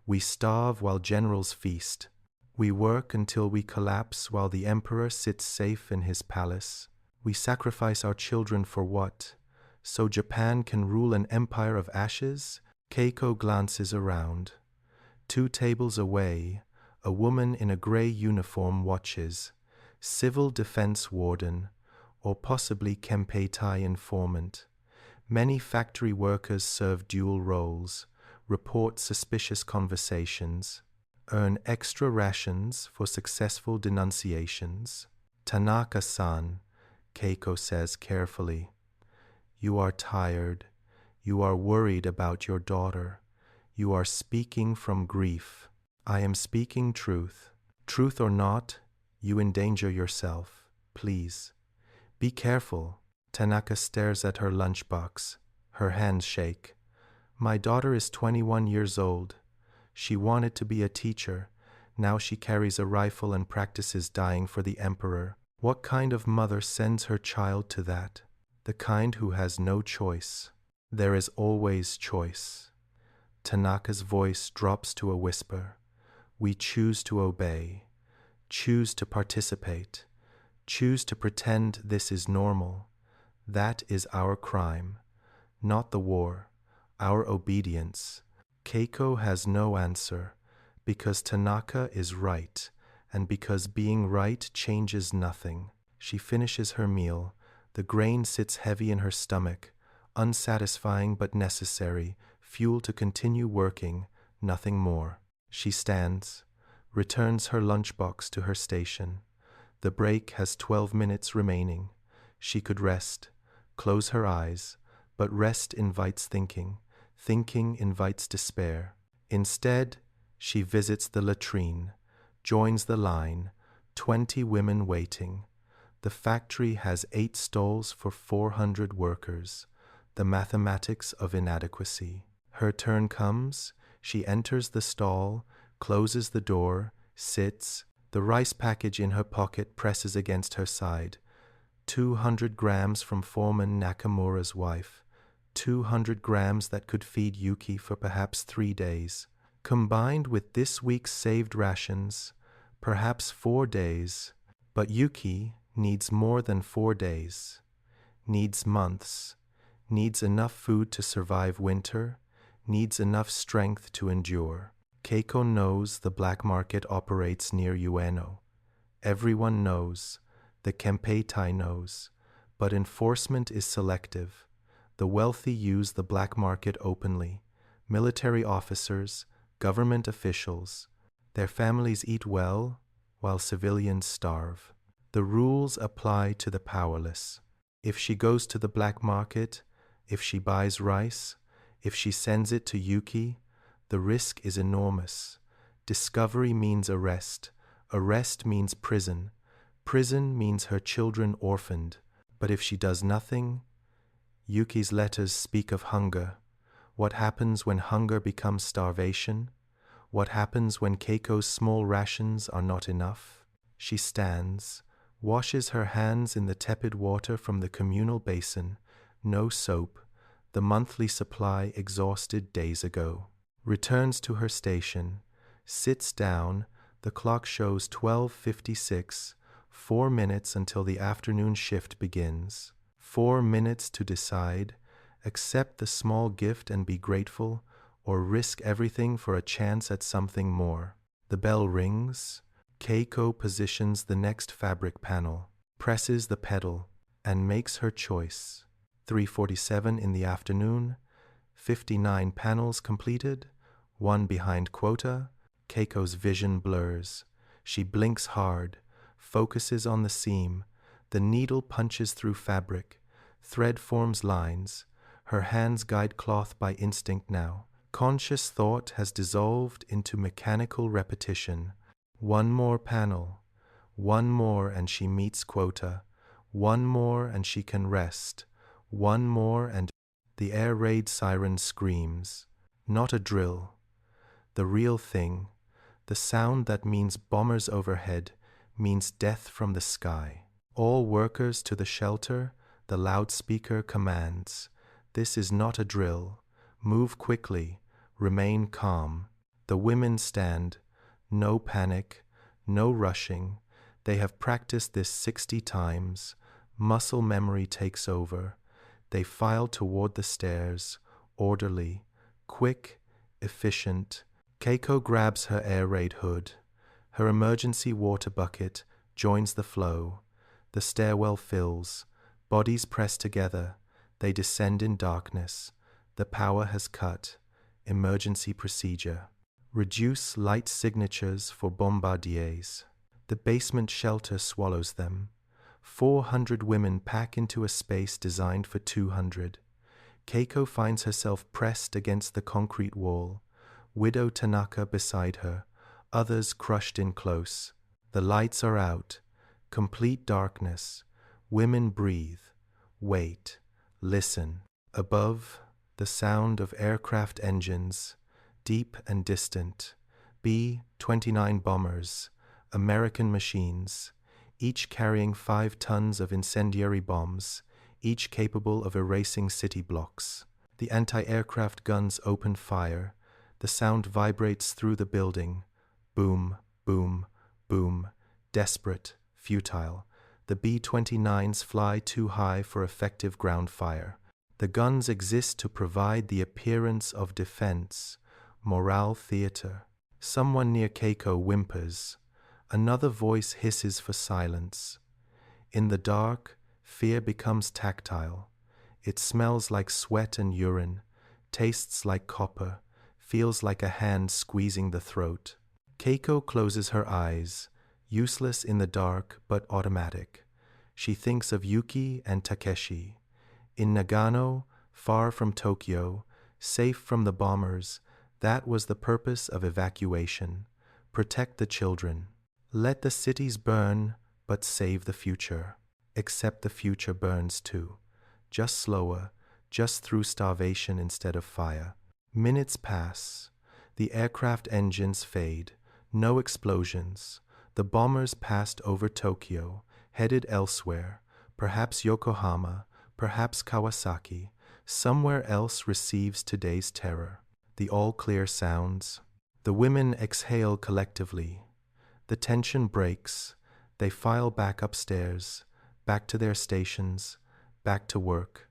We starve while generals feast. We work until we collapse while the emperor sits safe in his palace. We sacrifice our children for what? So Japan can rule an empire of ashes? Keiko glances around. 2 tables away, a woman in a gray uniform watches. Civil defense warden, or possibly Kempeitai informant. Many factory workers serve dual roles, report suspicious conversations, earn extra rations for successful denunciations. Tanaka-san, Keiko says carefully. You are tired. You are worried about your daughter. You are speaking from grief. I am speaking truth. Truth or not, you endanger yourself. Please. Be careful. Tanaka stares at her lunchbox. Her hands shake. My daughter is 21 years old. She wanted to be a teacher. Now she carries a rifle and practices dying for the emperor. What kind of mother sends her child to that? The kind who has no choice. There is always choice. Tanaka's voice drops to a whisper. We choose to obey, choose to participate, choose to pretend this is normal. That is our crime, not the war, our obedience. Keiko has no answer, because Tanaka is right, and because being right changes nothing. She finishes her meal. The grain sits heavy in her stomach, unsatisfying but necessary, fuel to continue working, nothing more. She stands, returns her lunchbox to her station. The break has 12 minutes remaining. She could rest, close her eyes, but rest invites thinking. Thinking invites despair. Instead, she visits the latrine, joins the line, 20 women waiting. The factory has 8 stalls for 400 workers. The mathematics of inadequacy. Her turn comes. She enters the stall, closes the door, sits. The rice package in her pocket presses against her side. 200 grams from foreman Nakamura's wife. 200 grams that could feed Yuki for perhaps 3 days. Combined with this week's saved rations, perhaps 4 days. But Yuki needs more than 4 days. Needs months. Needs enough food to survive winter. Needs enough strength to endure. Keiko knows the black market operates near Ueno. Everyone knows. The Kempeitai knows. But enforcement is selective. The wealthy use the black market openly. Military officers, government officials. Their families eat well, while civilians starve. The rules apply to the powerless. If she goes to the black market, if she buys rice, if she sends it to Yuki, the risk is enormous. Discovery means arrest. Arrest means prison. Prison means her children orphaned. But if she does nothing, Yuki's letters speak of hunger. What happens when hunger becomes starvation? What happens when Keiko's small rations are not enough? She stands, washes her hands in the tepid water from the communal basin. No soap, the monthly supply exhausted days ago. Returns to her station, sits down. The clock shows 12:56, 4 minutes until the afternoon shift begins. 4 minutes to decide, accept the small gift and be grateful, or risk everything for a chance at something more. The bell rings. Keiko positions the next fabric panel, presses the pedal, and makes her choice. 3:47 in the afternoon, 59 panels completed, 1 behind quota. Keiko's vision blurs. She blinks hard, focuses on the seam. The needle punches through fabric. Thread forms lines. Her hands guide cloth by instinct now. Conscious thought has dissolved into mechanical repetition. 1 more panel. 1 more and she meets quota. 1 more and she can rest. 1 more and the air raid siren screams. Not a drill. The real thing. The sound that means bombers overhead, means death from the sky. All workers to the shelter, the loudspeaker commands. This is not a drill. Move quickly. Remain calm. The women stand. No panic. No rushing. They have practiced this 60 times. Muscle memory takes over. They file toward the stairs, orderly, quick, efficient. Keiko grabs her air raid hood. Her emergency water bucket joins the flow. The stairwell fills. Bodies press together. They descend in darkness. The power has cut. Emergency procedure. Reduce light signatures for bombardiers. The basement shelter swallows them. 400 women pack into a space designed for 200. Keiko finds herself pressed against the concrete wall, Widow Tanaka beside her, others crushed in close. The lights are out. Complete darkness. Women breathe. Wait. Listen. Above, the sound of aircraft engines, deep and distant. B-29 bombers, American machines, each carrying 5 tons of incendiary bombs, each capable of erasing city blocks. The anti-aircraft guns open fire. The sound vibrates through the building. Boom, boom, boom. Desperate, futile. The B-29s fly too high for effective ground fire. The guns exist to provide the appearance of defense, morale theater. Someone near Keiko whimpers. Another voice hisses for silence. In the dark, fear becomes tactile. It smells like sweat and urine, tastes like copper, feels like a hand squeezing the throat. Keiko closes her eyes, useless in the dark but automatic. She thinks of Yuki and Takeshi. In Nagano, far from Tokyo, safe from the bombers, that was the purpose of evacuation. Protect the children. Let the cities burn, but save the future. Except the future burns too. Just slower, just through starvation instead of fire. Minutes pass. The aircraft engines fade. No explosions. The bombers passed over Tokyo, headed elsewhere, perhaps Yokohama, perhaps Kawasaki. Somewhere else receives today's terror. The all-clear sounds. The women exhale collectively. The tension breaks. They file back upstairs, back to their stations, back to work.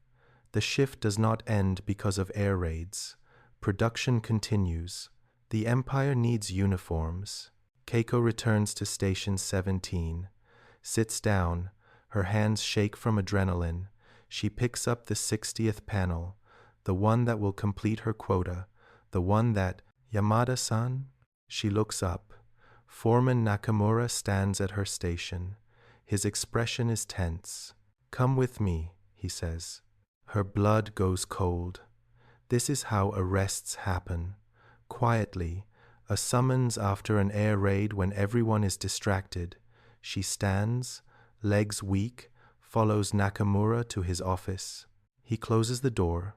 The shift does not end because of air raids. Production continues. The Empire needs uniforms. Keiko returns to Station 17, sits down. Her hands shake from adrenaline. She picks up the 60th panel, the one that will complete her quota, the one that, Yamada-san? She looks up. Foreman Nakamura stands at her station. His expression is tense. Come with me, he says. Her blood goes cold. This is how arrests happen. Quietly, a summons after an air raid when everyone is distracted. She stands, legs weak, follows Nakamura to his office. He closes the door,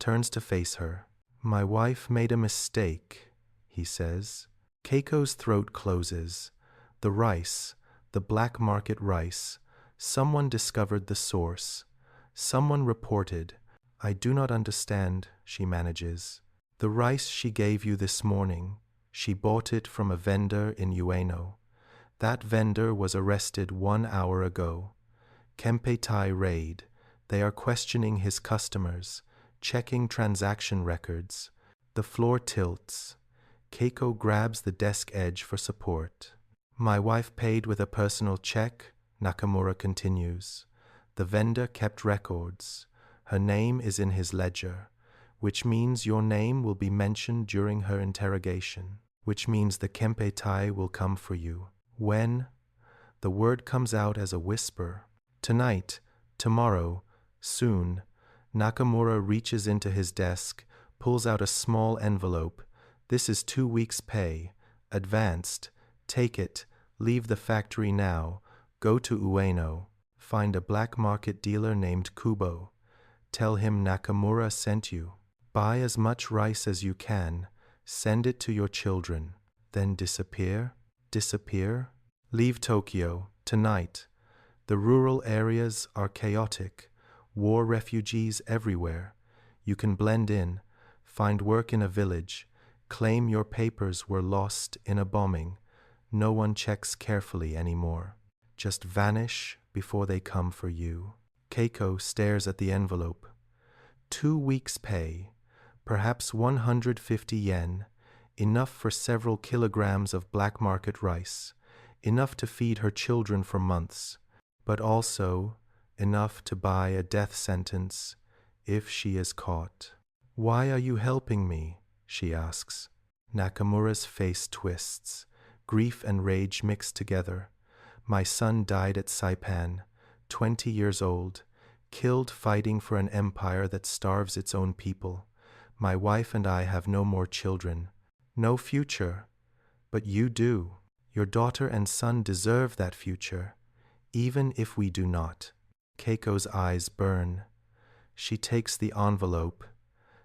turns to face her. My wife made a mistake, he says. Keiko's throat closes. The rice, the black market rice. Someone discovered the source. Someone reported. I do not understand, she manages. The rice she gave you this morning, she bought it from a vendor in Ueno. That vendor was arrested 1 hour ago. Kempeitai raid. They are questioning his customers, checking transaction records. The floor tilts. Keiko grabs the desk edge for support. My wife paid with a personal check, Nakamura continues. The vendor kept records. Her name is in his ledger, which means your name will be mentioned during her interrogation, which means the Kempeitai will come for you. When? The word comes out as a whisper. Tonight, tomorrow, soon. Nakamura reaches into his desk, pulls out a small envelope. This is 2 weeks' pay. Advanced. Take it. Leave the factory now. Go to Ueno. Find a black market dealer named Kubo. Tell him Nakamura sent you. Buy as much rice as you can. Send it to your children. Then disappear. Disappear. Leave Tokyo. Tonight. The rural areas are chaotic. War refugees everywhere. You can blend in. Find work in a village. Claim your papers were lost in a bombing. No one checks carefully anymore. Just vanish before they come for you. Keiko stares at the envelope. 2 weeks' pay. Perhaps 150 yen. Enough for several kilograms of black market rice. Enough to feed her children for months. But also enough to buy a death sentence if she is caught. Why are you helping me? She asks. Nakamura's face twists. Grief and rage mix together. My son died at Saipan, 20 years old, killed fighting for an empire that starves its own people. My wife and I have no more children, no future, but you do. Your daughter and son deserve that future, even if we do not. Keiko's eyes burn. She takes the envelope.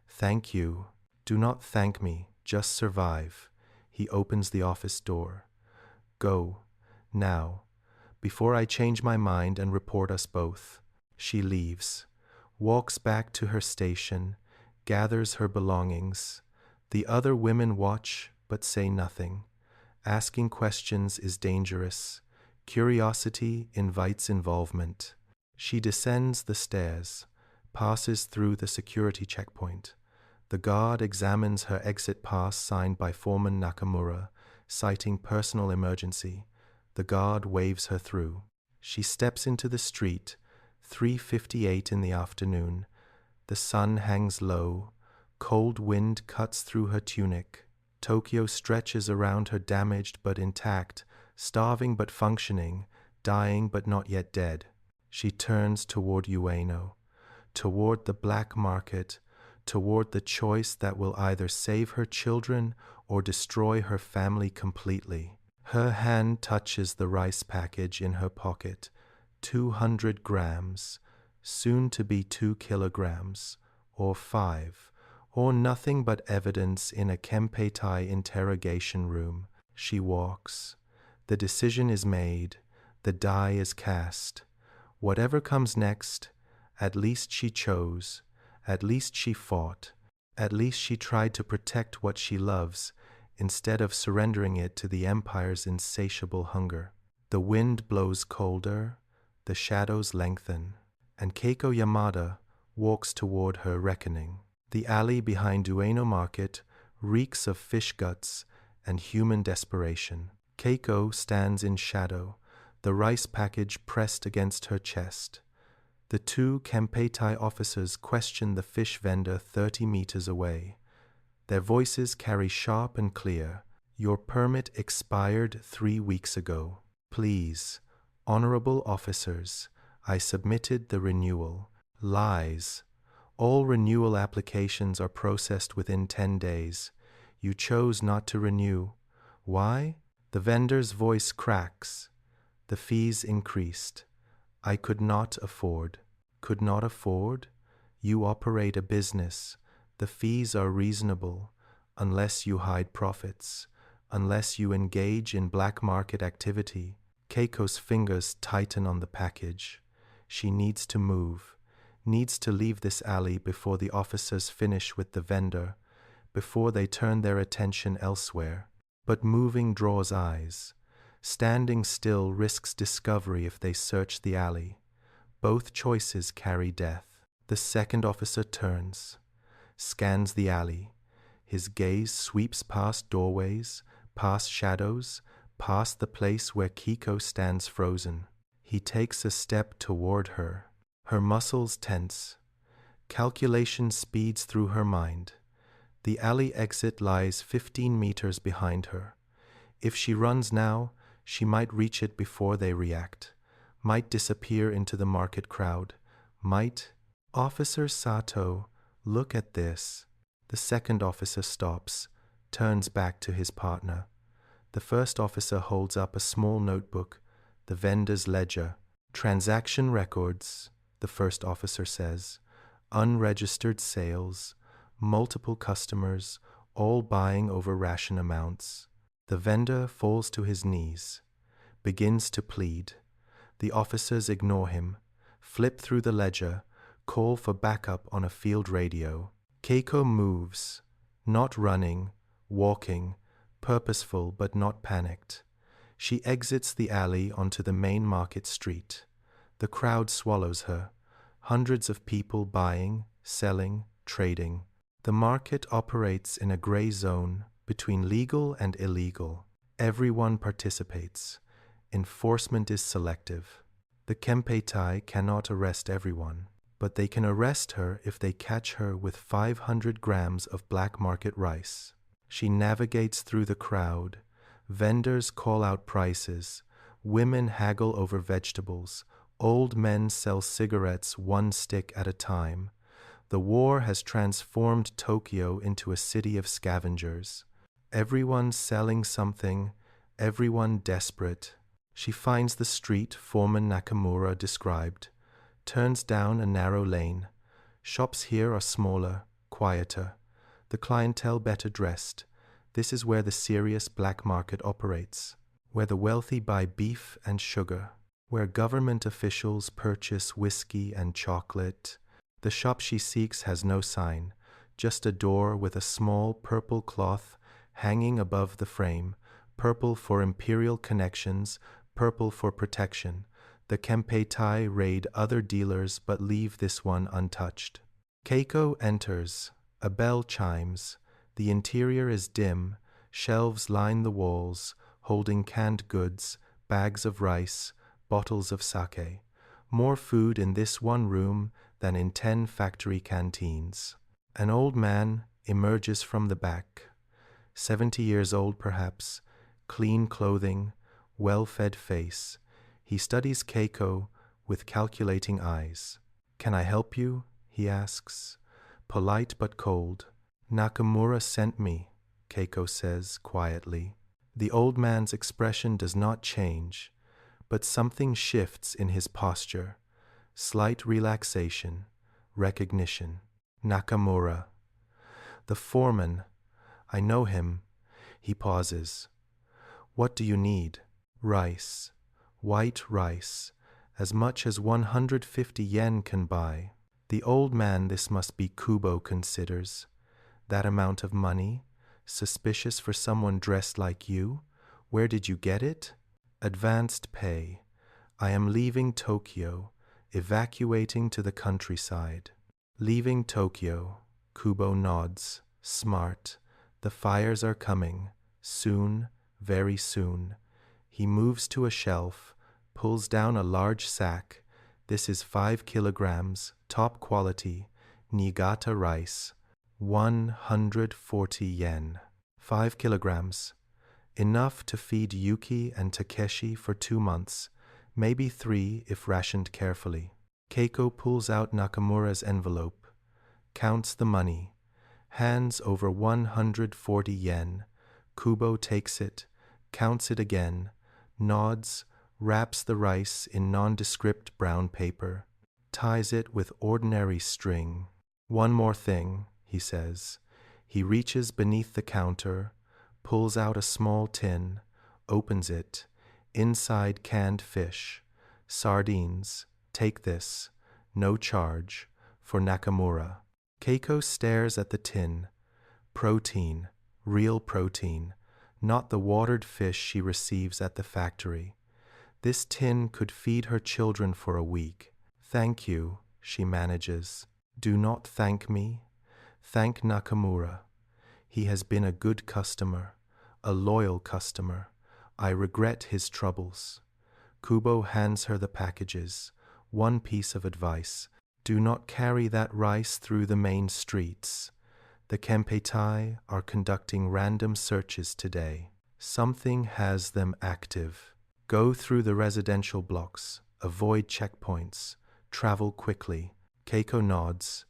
Thank you. Do not thank me, just survive. He opens the office door. Go, now, before I change my mind and report us both. She leaves, walks back to her station, gathers her belongings. The other women watch but say nothing. Asking questions is dangerous. Curiosity invites involvement. She descends the stairs, passes through the security checkpoint. The guard examines her exit pass signed by Foreman Nakamura, citing personal emergency. The guard waves her through. She steps into the street, 3:58 in the afternoon. The sun hangs low. Cold wind cuts through her tunic. Tokyo stretches around her, damaged but intact, starving but functioning, dying but not yet dead. She turns toward Ueno, toward the black market, toward the choice that will either save her children or destroy her family completely. Her hand touches the rice package in her pocket. 200 grams, soon to be 2 kilograms, or 5, or nothing but evidence in a Kempeitai interrogation room. She walks. The decision is made. The die is cast. Whatever comes next, at least she chose. At least she fought. At least she tried to protect what she loves, instead of surrendering it to the empire's insatiable hunger. The wind blows colder. The shadows lengthen, and Keiko Yamada walks toward her reckoning. The alley behind Ueno Market reeks of fish guts and human desperation. Keiko stands in shadow, the rice package pressed against her chest. The two Kempeitai officers question the fish vendor 30 meters away. Their voices carry sharp and clear. Your permit expired 3 weeks ago. Please, honorable officers, I submitted the renewal. Lies. All renewal applications are processed within 10 days. You chose not to renew. Why? The vendor's voice cracks. The fees increased. I could not afford. Could not afford? You operate a business. The fees are reasonable, unless you hide profits, unless you engage in black market activity. Keiko's fingers tighten on the package. She needs to move, needs to leave this alley before the officers finish with the vendor, before they turn their attention elsewhere. But moving draws eyes. Standing still risks discovery if they search the alley. Both choices carry death. The second officer turns, scans the alley. His gaze sweeps past doorways, past shadows, past the place where Keiko stands frozen. He takes a step toward her. Her muscles tense. Calculation speeds through her mind. The alley exit lies 15 meters behind her. If she runs now, she might reach it before they react, might disappear into the market crowd, might... Officer Sato, look at this. The second officer stops, turns back to his partner. The first officer holds up a small notebook, the vendor's ledger. Transaction records, the first officer says. Unregistered sales, multiple customers, all buying over ration amounts. The vendor falls to his knees, begins to plead. The officers ignore him, flip through the ledger, call for backup on a field radio. Keiko moves, not running, walking, purposeful but not panicked. She exits the alley onto the main market street. The crowd swallows her. Hundreds of people buying, selling, trading. The market operates in a gray zone between legal and illegal. Everyone participates. Enforcement is selective. The Kempeitai cannot arrest everyone, but they can arrest her if they catch her with 500 grams of black market rice. She navigates through the crowd. Vendors call out prices. Women haggle over vegetables. Old men sell cigarettes one stick at a time. The war has transformed Tokyo into a city of scavengers. Everyone selling something, everyone desperate. She finds the street Foreman Nakamura described, turns down a narrow lane. Shops here are smaller, quieter, the clientele better dressed. This is where the serious black market operates, where the wealthy buy beef and sugar, where government officials purchase whiskey and chocolate. The shop she seeks has no sign, just a door with a small purple cloth hanging above the frame, purple for imperial connections, purple for protection. The Kempeitai raid other dealers but leave this one untouched. Keiko enters. A bell chimes. The interior is dim. Shelves line the walls, holding canned goods, bags of rice, bottles of sake. More food in this one room than in 10 factory canteens. An old man emerges from the back. 70 years old perhaps, clean clothing, well-fed face. He studies Keiko with calculating eyes. "Can I help you?" he asks. Polite but cold. "Nakamura sent me," Keiko says quietly. The old man's expression does not change, but something shifts in his posture. Slight relaxation, recognition. Nakamura. "The foreman. I know him." He pauses. "What do you need?" "Rice. White rice. As much as 150 yen can buy." The old man, this must be Kubo, considers. That amount of money? Suspicious for someone dressed like you? Where did you get it? "Advanced pay. I am leaving Tokyo, evacuating to the countryside." Leaving Tokyo. Kubo nods. Smart. The fires are coming. Soon, very soon. He moves to a shelf, pulls down a large sack. This is 5 kilograms, top quality, Niigata rice, 140 yen. 5 kilograms. Enough to feed Yuki and Takeshi for 2 months, maybe 3 if rationed carefully. Keiko pulls out Nakamura's envelope, counts the money, hands over 140 yen. Kubo takes it, counts it again, nods, wraps the rice in nondescript brown paper, ties it with ordinary string. "One more thing," he says. He reaches beneath the counter, pulls out a small tin, opens it. Inside canned fish. "Sardines. Take this. No charge. For Nakamura." Keiko stares at the tin. Protein. Real protein. Not the watered fish she receives at the factory. This tin could feed her children for a week. "Thank you," she manages. "Do not thank me. Thank Nakamura. He has been a good customer, a loyal customer. I regret his troubles." Kubo hands her the packages. One piece of advice: do not carry that rice through the main streets. The Kempeitai are conducting random searches today. Something has them active. Go through the residential blocks. Avoid checkpoints. Travel quickly. Keiko nods,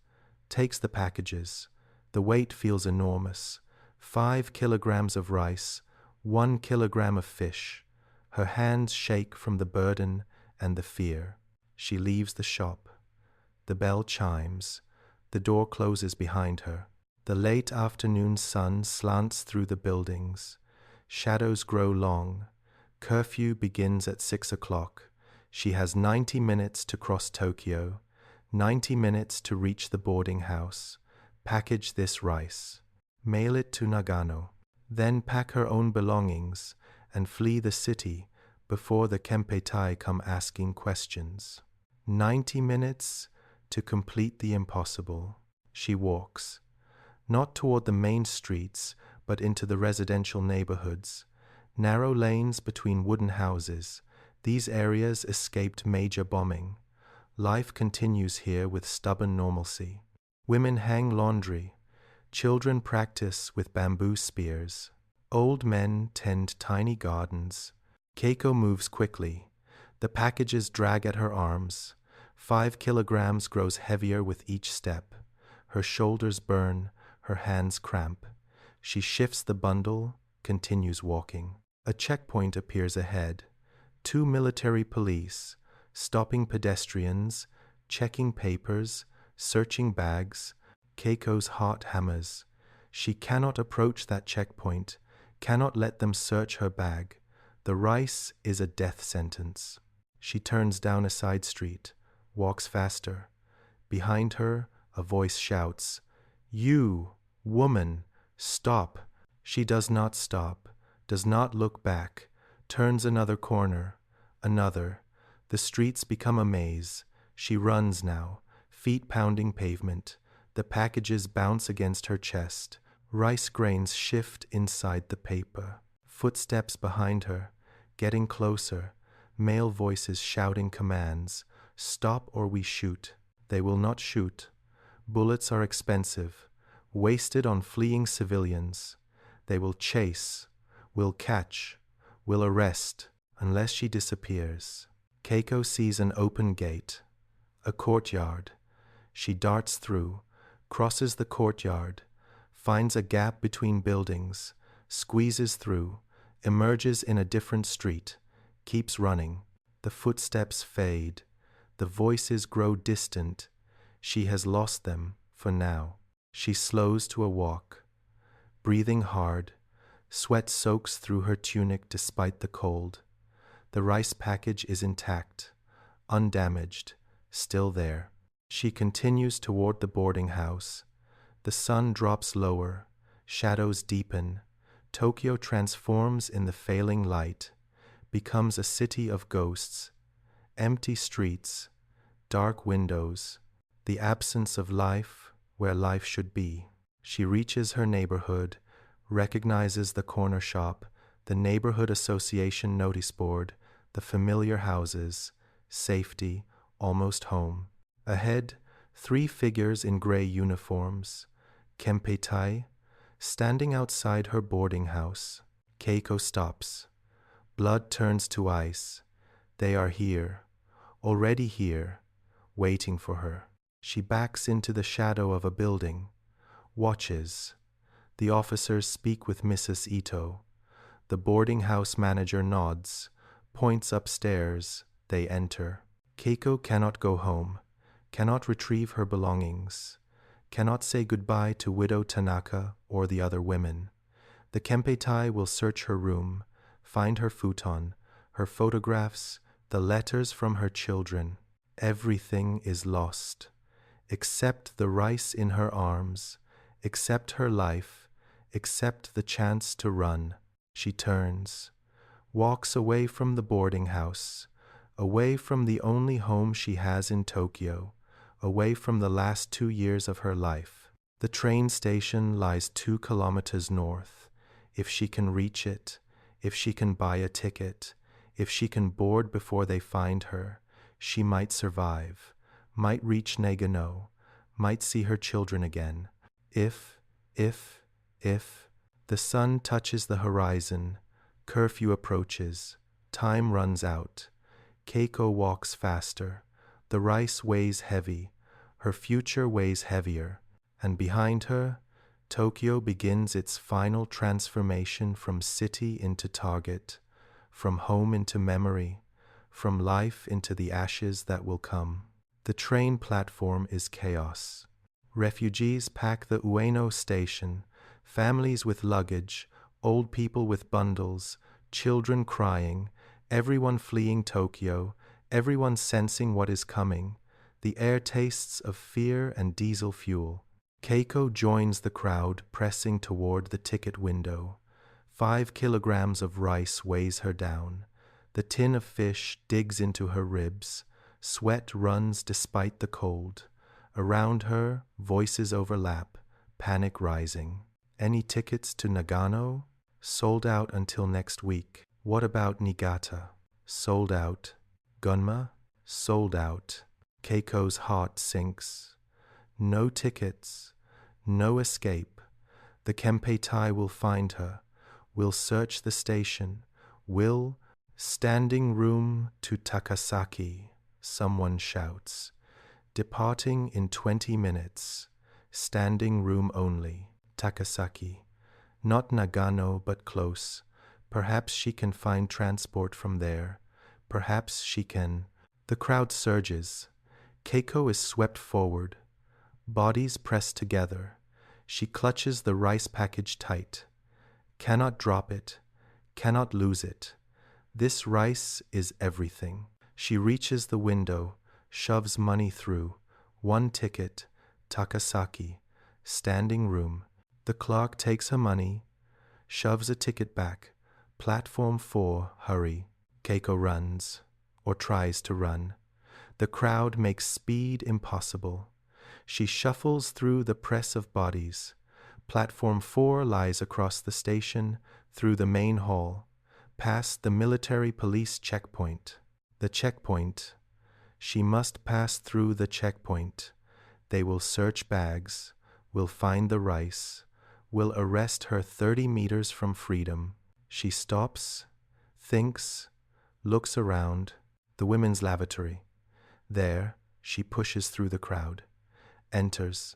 takes the packages. The weight feels enormous. 5 kilograms of rice, 1 kilogram of fish. Her hands shake from the burden and the fear. She leaves the shop. The bell chimes. The door closes behind her. The late afternoon sun slants through the buildings. Shadows grow long. Curfew begins at 6 o'clock. She has 90 minutes to cross Tokyo, 90 minutes to reach the boarding house. Package this rice. Mail it to Nagano. Then pack her own belongings and flee the city before the Kempeitai come asking questions. 90 minutes to complete the impossible. She walks, not toward the main streets, but into the residential neighborhoods. Narrow lanes between wooden houses. These areas escaped major bombing. Life continues here with stubborn normalcy. Women hang laundry. Children practice with bamboo spears. Old men tend tiny gardens. Keiko moves quickly. The packages drag at her arms. 5 kilograms grows heavier with each step. Her shoulders burn, her hands cramp. She shifts the bundle, continues walking. A checkpoint appears ahead. 2 military police, stopping pedestrians, checking papers, searching bags. Keiko's heart hammers. She cannot approach that checkpoint, cannot let them search her bag. The rice is a death sentence. She turns down a side street, walks faster. Behind her, a voice shouts, "You, woman, stop." She does not stop, does not look back, turns another corner, another. The streets become a maze. She runs now, feet pounding pavement. The packages bounce against her chest. Rice grains shift inside the paper. Footsteps behind her, getting closer. Male voices shouting commands. Stop or we shoot. They will not shoot. Bullets are expensive, wasted on fleeing civilians. They will chase, will catch, will arrest, unless she disappears. Keiko sees an open gate, a courtyard. She darts through, crosses the courtyard, finds a gap between buildings, squeezes through, emerges in a different street, keeps running. The footsteps fade. The voices grow distant. She has lost them for now. She slows to a walk, breathing hard. Sweat soaks through her tunic despite the cold. The rice package is intact, undamaged, still there. She continues toward the boarding house. The sun drops lower, shadows deepen. Tokyo transforms in the failing light, becomes a city of ghosts. Empty streets, dark windows, the absence of life where life should be. She reaches her neighborhood, recognizes the corner shop, the neighborhood association notice board, the familiar houses, safety, almost home. Ahead, 3 figures in gray uniforms. Kempeitai, standing outside her boarding house. Keiko stops. Blood turns to ice. They are here, already here, waiting for her. She backs into the shadow of a building, watches. The officers speak with Mrs. Ito. The boarding house manager nods, points upstairs. They enter. Keiko cannot go home, cannot retrieve her belongings, cannot say goodbye to widow Tanaka or the other women. The Kempeitai will search her room, find her futon, her photographs, the letters from her children. Everything is lost, except the rice in her arms, except her life, except the chance to run. She turns, walks away from the boarding house, away from the only home she has in Tokyo, away from the last 2 years of her life. The train station lies 2 kilometers north. If she can reach it, if she can buy a ticket, if she can board before they find her, she might survive, might reach Nagano, might see her children again. If, the sun touches the horizon, curfew approaches, time runs out. Keiko walks faster. The rice weighs heavy, her future weighs heavier, and behind her, Tokyo begins its final transformation from city into target, from home into memory, from life into the ashes that will come. The train platform is chaos. Refugees pack the Ueno station, families with luggage, old people with bundles, children crying, everyone fleeing Tokyo, everyone sensing what is coming. The air tastes of fear and diesel fuel. Keiko joins the crowd pressing toward the ticket window. 5 kilograms of rice weighs her down. The tin of fish digs into her ribs. Sweat runs despite the cold. Around her, voices overlap, panic rising. Any tickets to Nagano? Sold out until next week. What about Niigata? Sold out. Gunma? Sold out. Keiko's heart sinks. No tickets, no escape. The Kempeitai will find her, will search the station, will Standing room to Takasaki, someone shouts. Departing in 20 minutes. Standing room only. Takasaki. Not Nagano, but close. Perhaps she can find transport from there. Perhaps she can. The crowd surges. Keiko is swept forward. Bodies pressed together. She clutches the rice package tight. Cannot drop it. Cannot lose it. This rice is everything. She reaches the window, shoves money through. 1 ticket, Takasaki, standing room. The clerk takes her money, shoves a ticket back. Platform 4, hurry. Keiko runs, or tries to run. The crowd makes speed impossible. She shuffles through the press of bodies. Platform 4 lies across the station, through the main hall, past the military police checkpoint. The checkpoint. She must pass through the checkpoint. They will search bags, will find the rice, will arrest her 30 meters from freedom. She stops, thinks, looks around. The women's lavatory. There, she pushes through the crowd. Enters.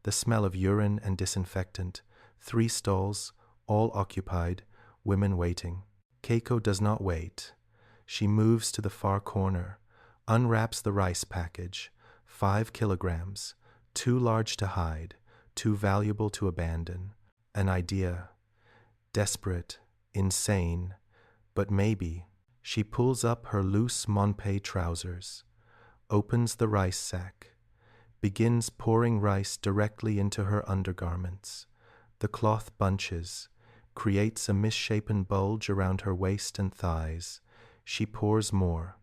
The smell of urine and disinfectant. 3 stalls, all occupied, women waiting. Keiko does not wait. She moves to the far corner, unwraps the rice package. 5 kilograms, too large to hide, too valuable to abandon. An idea. Desperate, insane, but maybe. She pulls up her loose Monpei trousers, opens the rice sack, begins pouring rice directly into her undergarments. The cloth bunches, creates a misshapen bulge around her waist and thighs. She pours more.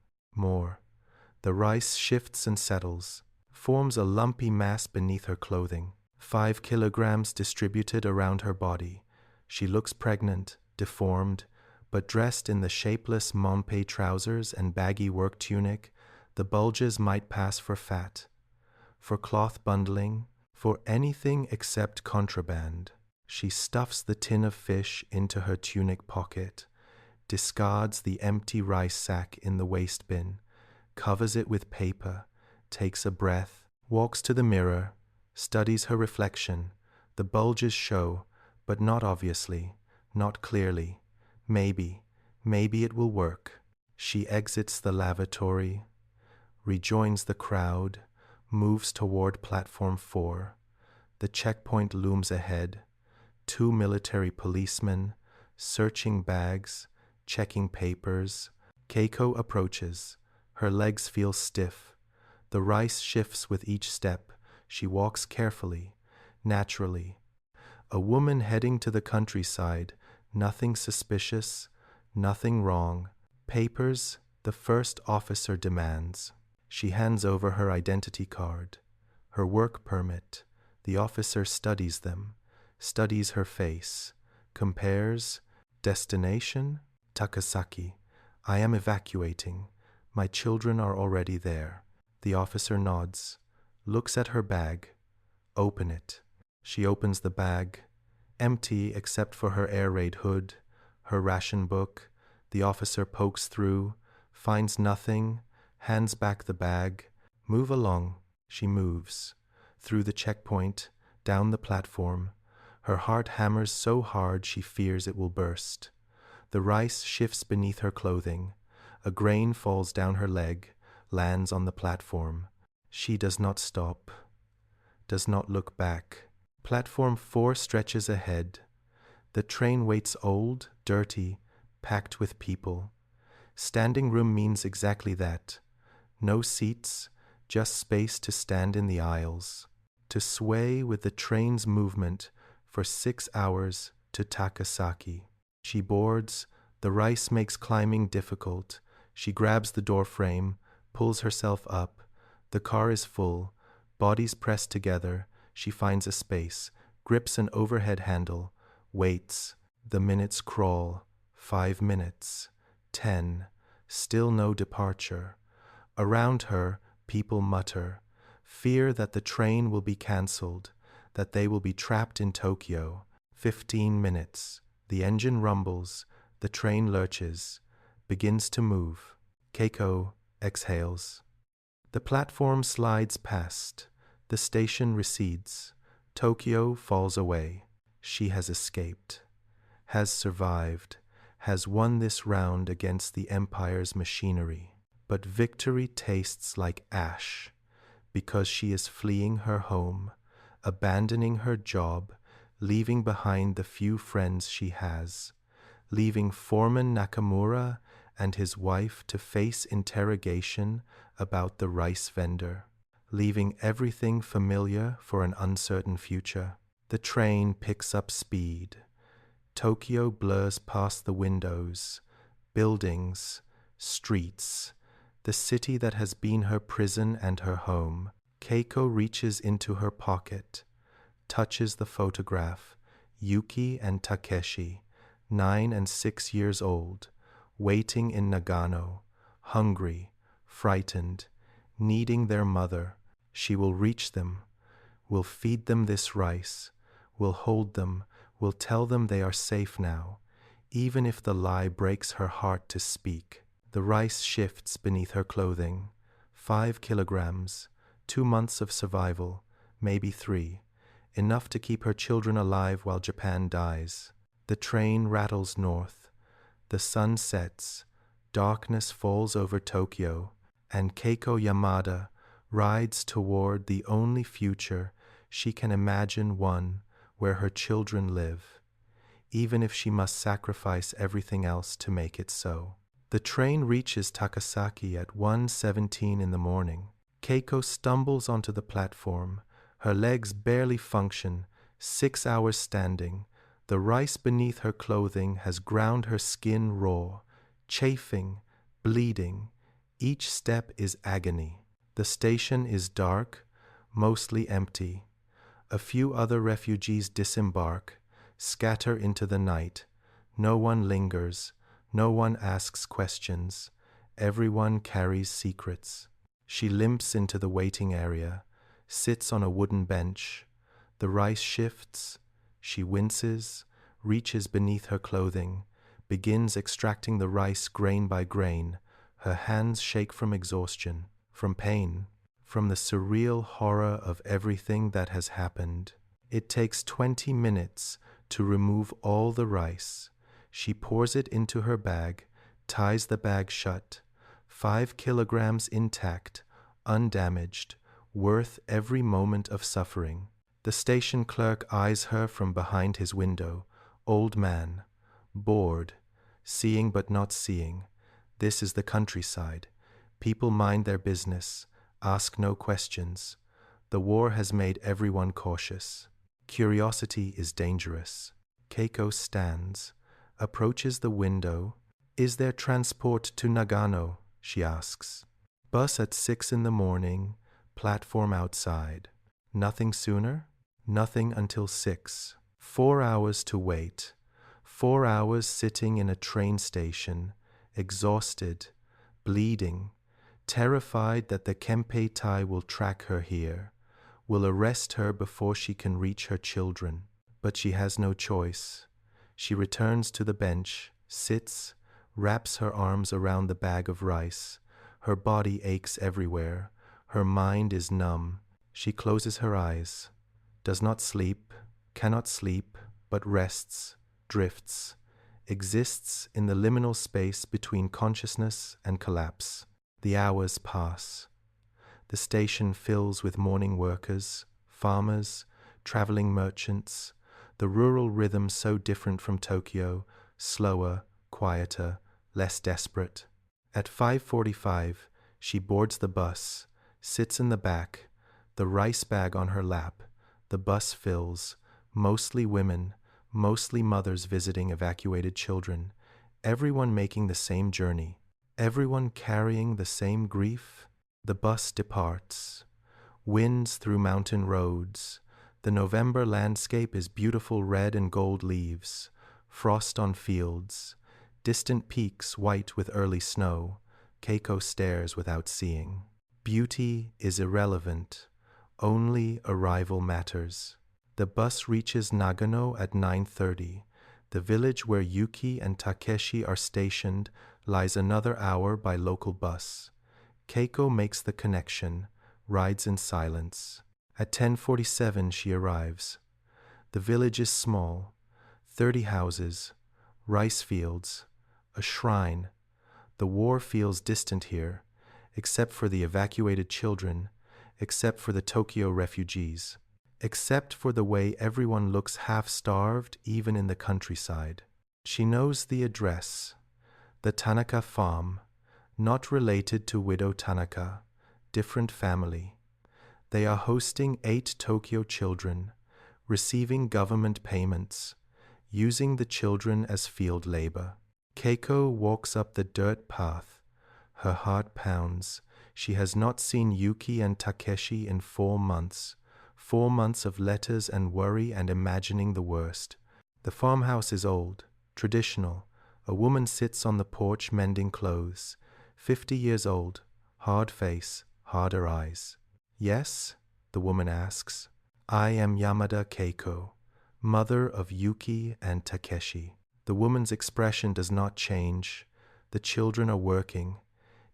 The rice shifts and settles, forms a lumpy mass beneath her clothing. 5 kilograms distributed around her body. She looks pregnant, deformed, but dressed in the shapeless Monpei trousers and baggy work tunic, the bulges might pass for fat, for cloth bundling, for anything except contraband. She stuffs the tin of fish into her tunic pocket, discards the empty rice sack in the waste bin, covers it with paper, takes a breath, walks to the mirror, studies her reflection. The bulges show, but not obviously, not clearly. Maybe it will work. She exits the lavatory, rejoins the crowd, moves toward platform 4. The checkpoint looms ahead. 2 military policemen, searching bags, checking papers. Keiko approaches. Her legs feel stiff. The rice shifts with each step. She walks carefully, naturally. A woman heading to the countryside. Nothing suspicious, nothing wrong. Papers, the first officer demands. She hands over her identity card, her work permit. The officer studies them, studies her face, compares. Destination? Takasaki. I am evacuating. My children are already there. The officer nods, looks at her bag. Open it. She opens the bag. Empty except for her air raid hood, her ration book. The officer pokes through, finds nothing, hands back the bag. Move along. She moves. Through the checkpoint, down the platform. Her heart hammers so hard she fears it will burst. The rice shifts beneath her clothing. A grain falls down her leg, lands on the platform. She does not stop, does not look back. Platform 4 stretches ahead. The train waits old, dirty, packed with people. Standing room means exactly that. No seats, just space to stand in the aisles, to sway with the train's movement for 6 hours to Takasaki. She boards. The rice makes climbing difficult. She grabs the door frame, pulls herself up. The car is full. Bodies pressed together. She finds a space, grips an overhead handle, waits. The minutes crawl. 5 minutes. 10. Still no departure. Around her, people mutter. Fear that the train will be cancelled, that they will be trapped in Tokyo. 15 minutes. The engine rumbles. The train lurches. begins to move. Keiko exhales. The platform slides past. The station recedes. Tokyo falls away. She has escaped, has survived, has won this round against the Empire's machinery. But victory tastes like ash, because she is fleeing her home, abandoning her job, leaving behind the few friends she has, leaving Foreman Nakamura and his wife to face interrogation about the rice vendor, leaving everything familiar for an uncertain future. The train picks up speed. Tokyo blurs past the windows, buildings, streets, the city that has been her prison and her home. Keiko reaches into her pocket, touches the photograph. Yuki and Takeshi, 9 and 6 years old, waiting in Nagano, hungry, frightened, needing their mother. She will reach them, will feed them this rice, will hold them, will tell them they are safe now, even if the lie breaks her heart to speak. The rice shifts beneath her clothing. 5 kilograms, 2 months of survival, maybe 3, enough to keep her children alive while Japan dies. The train rattles north. The sun sets. Darkness falls over Tokyo, and Keiko Yamada rides toward the only future she can imagine, one where her children live, even if she must sacrifice everything else to make it so. The train reaches Takasaki at 1:17 in the morning. Keiko stumbles onto the platform. Her legs barely function. 6 hours standing. The rice beneath her clothing has ground her skin raw, chafing, bleeding. Each step is agony. The station is dark, mostly empty. A few other refugees disembark, scatter into the night. No one lingers. No one asks questions. Everyone carries secrets. She limps into the waiting area, sits on a wooden bench. The rice shifts. She winces, reaches beneath her clothing, begins extracting the rice grain by grain. Her hands shake from exhaustion, from pain, from the surreal horror of everything that has happened. It takes 20 minutes to remove all the rice. She pours it into her bag, ties the bag shut. 5 kilograms intact, undamaged, worth every moment of suffering. The station clerk eyes her from behind his window. Old man, bored, seeing but not seeing. This is the countryside. People mind their business, ask no questions. The war has made everyone cautious. Curiosity is dangerous. Keiko stands, approaches the window. Is there transport to Nagano? She asks. Bus at 6 in the morning, platform outside. Nothing sooner? Nothing until 6. 4 hours to wait. 4 hours sitting in a train station, exhausted, bleeding, terrified that the Kempeitai will track her here, will arrest her before she can reach her children. But she has no choice. She returns to the bench, sits, wraps her arms around the bag of rice. Her body aches everywhere. Her mind is numb. She closes her eyes, does not sleep, cannot sleep, but rests, drifts, exists in the liminal space between consciousness and collapse. The hours pass. The station fills with morning workers, farmers, traveling merchants, the rural rhythm so different from Tokyo, slower, quieter, less desperate. At 5:45, she boards the bus, sits in the back, the rice bag on her lap. The bus fills, mostly women, mostly mothers visiting evacuated children, everyone making the same journey, everyone carrying the same grief. The bus departs, winds through mountain roads. The November landscape is beautiful red and gold leaves, frost on fields, distant peaks white with early snow. Keiko stares without seeing. Beauty is irrelevant. Only arrival matters. The bus reaches Nagano at 9:30. The village where Yuki and Takeshi are stationed lies another hour by local bus. Keiko makes the connection, rides in silence. At 10:47 she arrives. The village is small, 30 houses, rice fields, a shrine. The war feels distant here, except for the evacuated children, except for the Tokyo refugees, except for the way everyone looks half-starved even in the countryside. She knows the address, the Tanaka farm, not related to widow Tanaka, different family. They are hosting 8 Tokyo children, receiving government payments, using the children as field labor. Keiko walks up the dirt path. Her heart pounds. She has not seen Yuki and Takeshi in 4 months. 4 months of letters and worry and imagining the worst. The farmhouse is old, traditional. A woman sits on the porch mending clothes. 50 years old, hard face, harder eyes. Yes? The woman asks. I am Yamada Keiko, mother of Yuki and Takeshi. The woman's expression does not change. The children are working.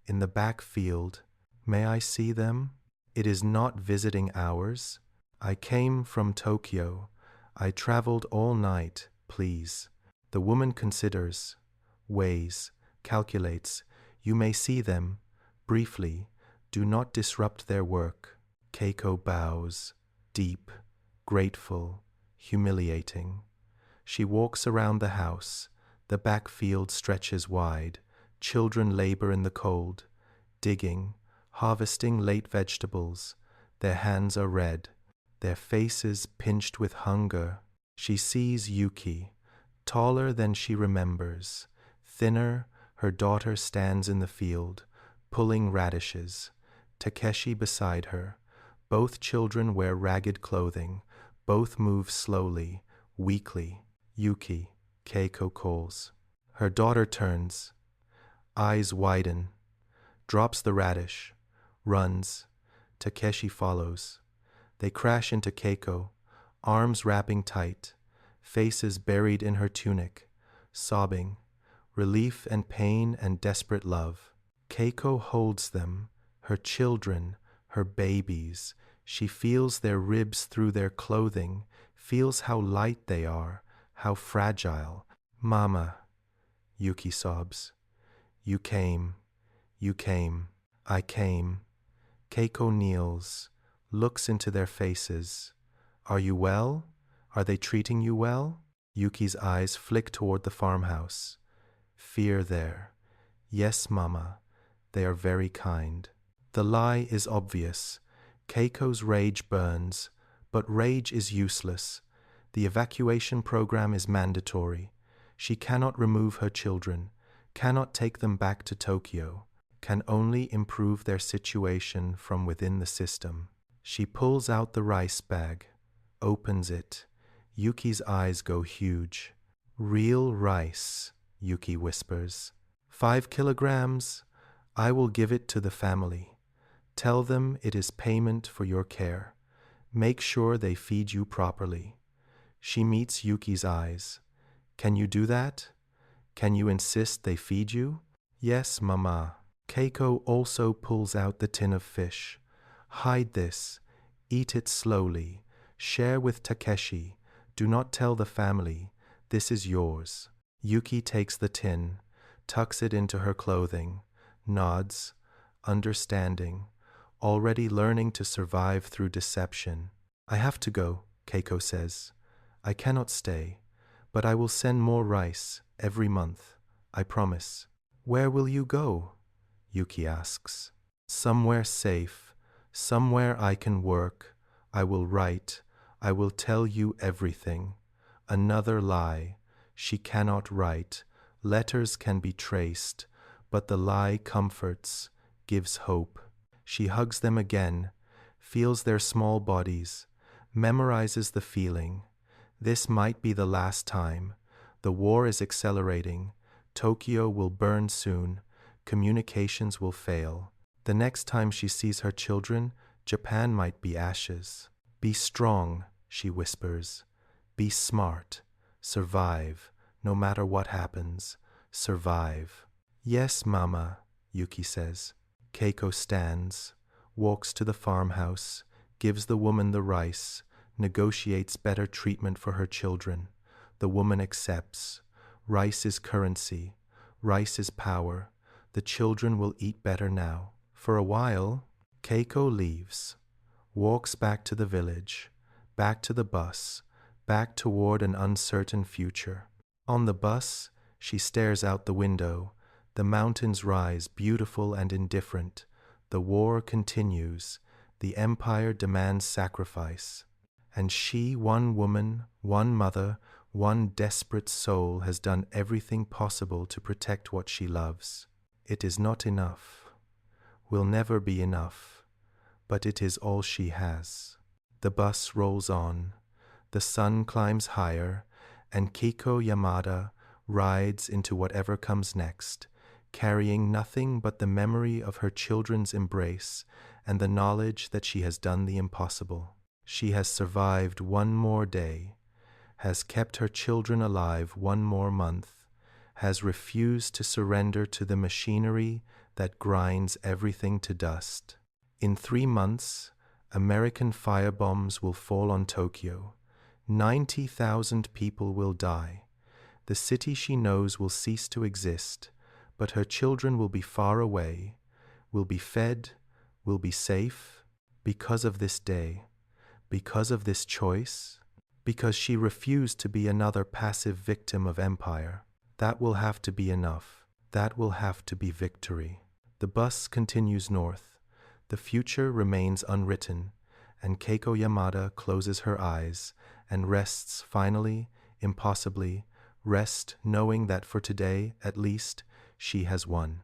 In the back field. May I see them? It is not visiting hours. I came from Tokyo. I traveled all night, please. The woman considers, weighs, calculates. You may see them, briefly. Do not disrupt their work. Keiko bows, deep, grateful, humiliating. She walks around the house. The back field stretches wide. Children labor in the cold, digging, harvesting late vegetables. Their hands are red, their faces pinched with hunger. She sees Yuki, taller than she remembers, thinner. Her daughter stands in the field, pulling radishes. Takeshi beside her. Both children wear ragged clothing. Both move slowly, weakly. Yuki, Keiko calls. Her daughter turns. Eyes widen. Drops the radish. Runs. Takeshi follows. They crash into Keiko, arms wrapping tight, faces buried in her tunic, sobbing, relief and pain and desperate love. Keiko holds them, her children, her babies. She feels their ribs through their clothing, feels how light they are, how fragile. Mama, Yuki sobs. You came, I came. Keiko kneels, looks into their faces. Are you well? Are they treating you well? Yuki's eyes flick toward the farmhouse. Fear there. Yes, Mama, they are very kind. The lie is obvious. Keiko's rage burns, but rage is useless. The evacuation program is mandatory. She cannot remove her children, cannot take them back to Tokyo, can only improve their situation from within the system. She pulls out the rice bag, opens it. Yuki's eyes go huge. Real rice, Yuki whispers. 5 kilograms? I will give it to the family. Tell them it is payment for your care. Make sure they feed you properly. She meets Yuki's eyes. Can you do that? Can you insist they feed you? Yes, Mama. Keiko also pulls out the tin of fish. Hide this. Eat it slowly. Share with Takeshi. Do not tell the family. This is yours. Yuki takes the tin, tucks it into her clothing, nods, understanding, already learning to survive through deception. I have to go, Keiko says. I cannot stay, but I will send more rice every month. I promise. Where will you go? Yuki asks. Somewhere safe, somewhere I can work. I will write. I will tell you everything. Another lie. She cannot write. Letters can be traced, but the lie comforts, gives hope. She hugs them again, feels their small bodies, memorizes the feeling. This might be the last time. The war is accelerating. Tokyo will burn soon. Communications will fail. The next time she sees her children, Japan might be ashes. Be strong, she whispers. Be smart. Survive. No matter what happens. Survive. Yes, Mama, Yuki says. Keiko stands, walks to the farmhouse, gives the woman the rice, negotiates better treatment for her children. The woman accepts. Rice is currency. Rice is power. The children will eat better now. For a while, Keiko leaves, walks back to the village, back to the bus, back toward an uncertain future. On the bus, she stares out the window. The mountains rise, beautiful and indifferent. The war continues. The empire demands sacrifice. And she, one woman, one mother, one desperate soul, has done everything possible to protect what she loves. It is not enough. Will never be enough. But it is all she has. The bus rolls on. The sun climbs higher, and Keiko Yamada rides into whatever comes next, carrying nothing but the memory of her children's embrace and the knowledge that she has done the impossible. She has survived one more day, has kept her children alive one more month, has refused to surrender to the machinery that grinds everything to dust. In 3 months, American firebombs will fall on Tokyo. 90,000 people will die. The city she knows will cease to exist, but her children will be far away, will be fed, will be safe, because of this day, because of this choice, because she refused to be another passive victim of empire. That will have to be enough. That will have to be victory. The bus continues north. The future remains unwritten, and Keiko Yamada closes her eyes and rests finally, impossibly, rest knowing that for today, at least, she has won.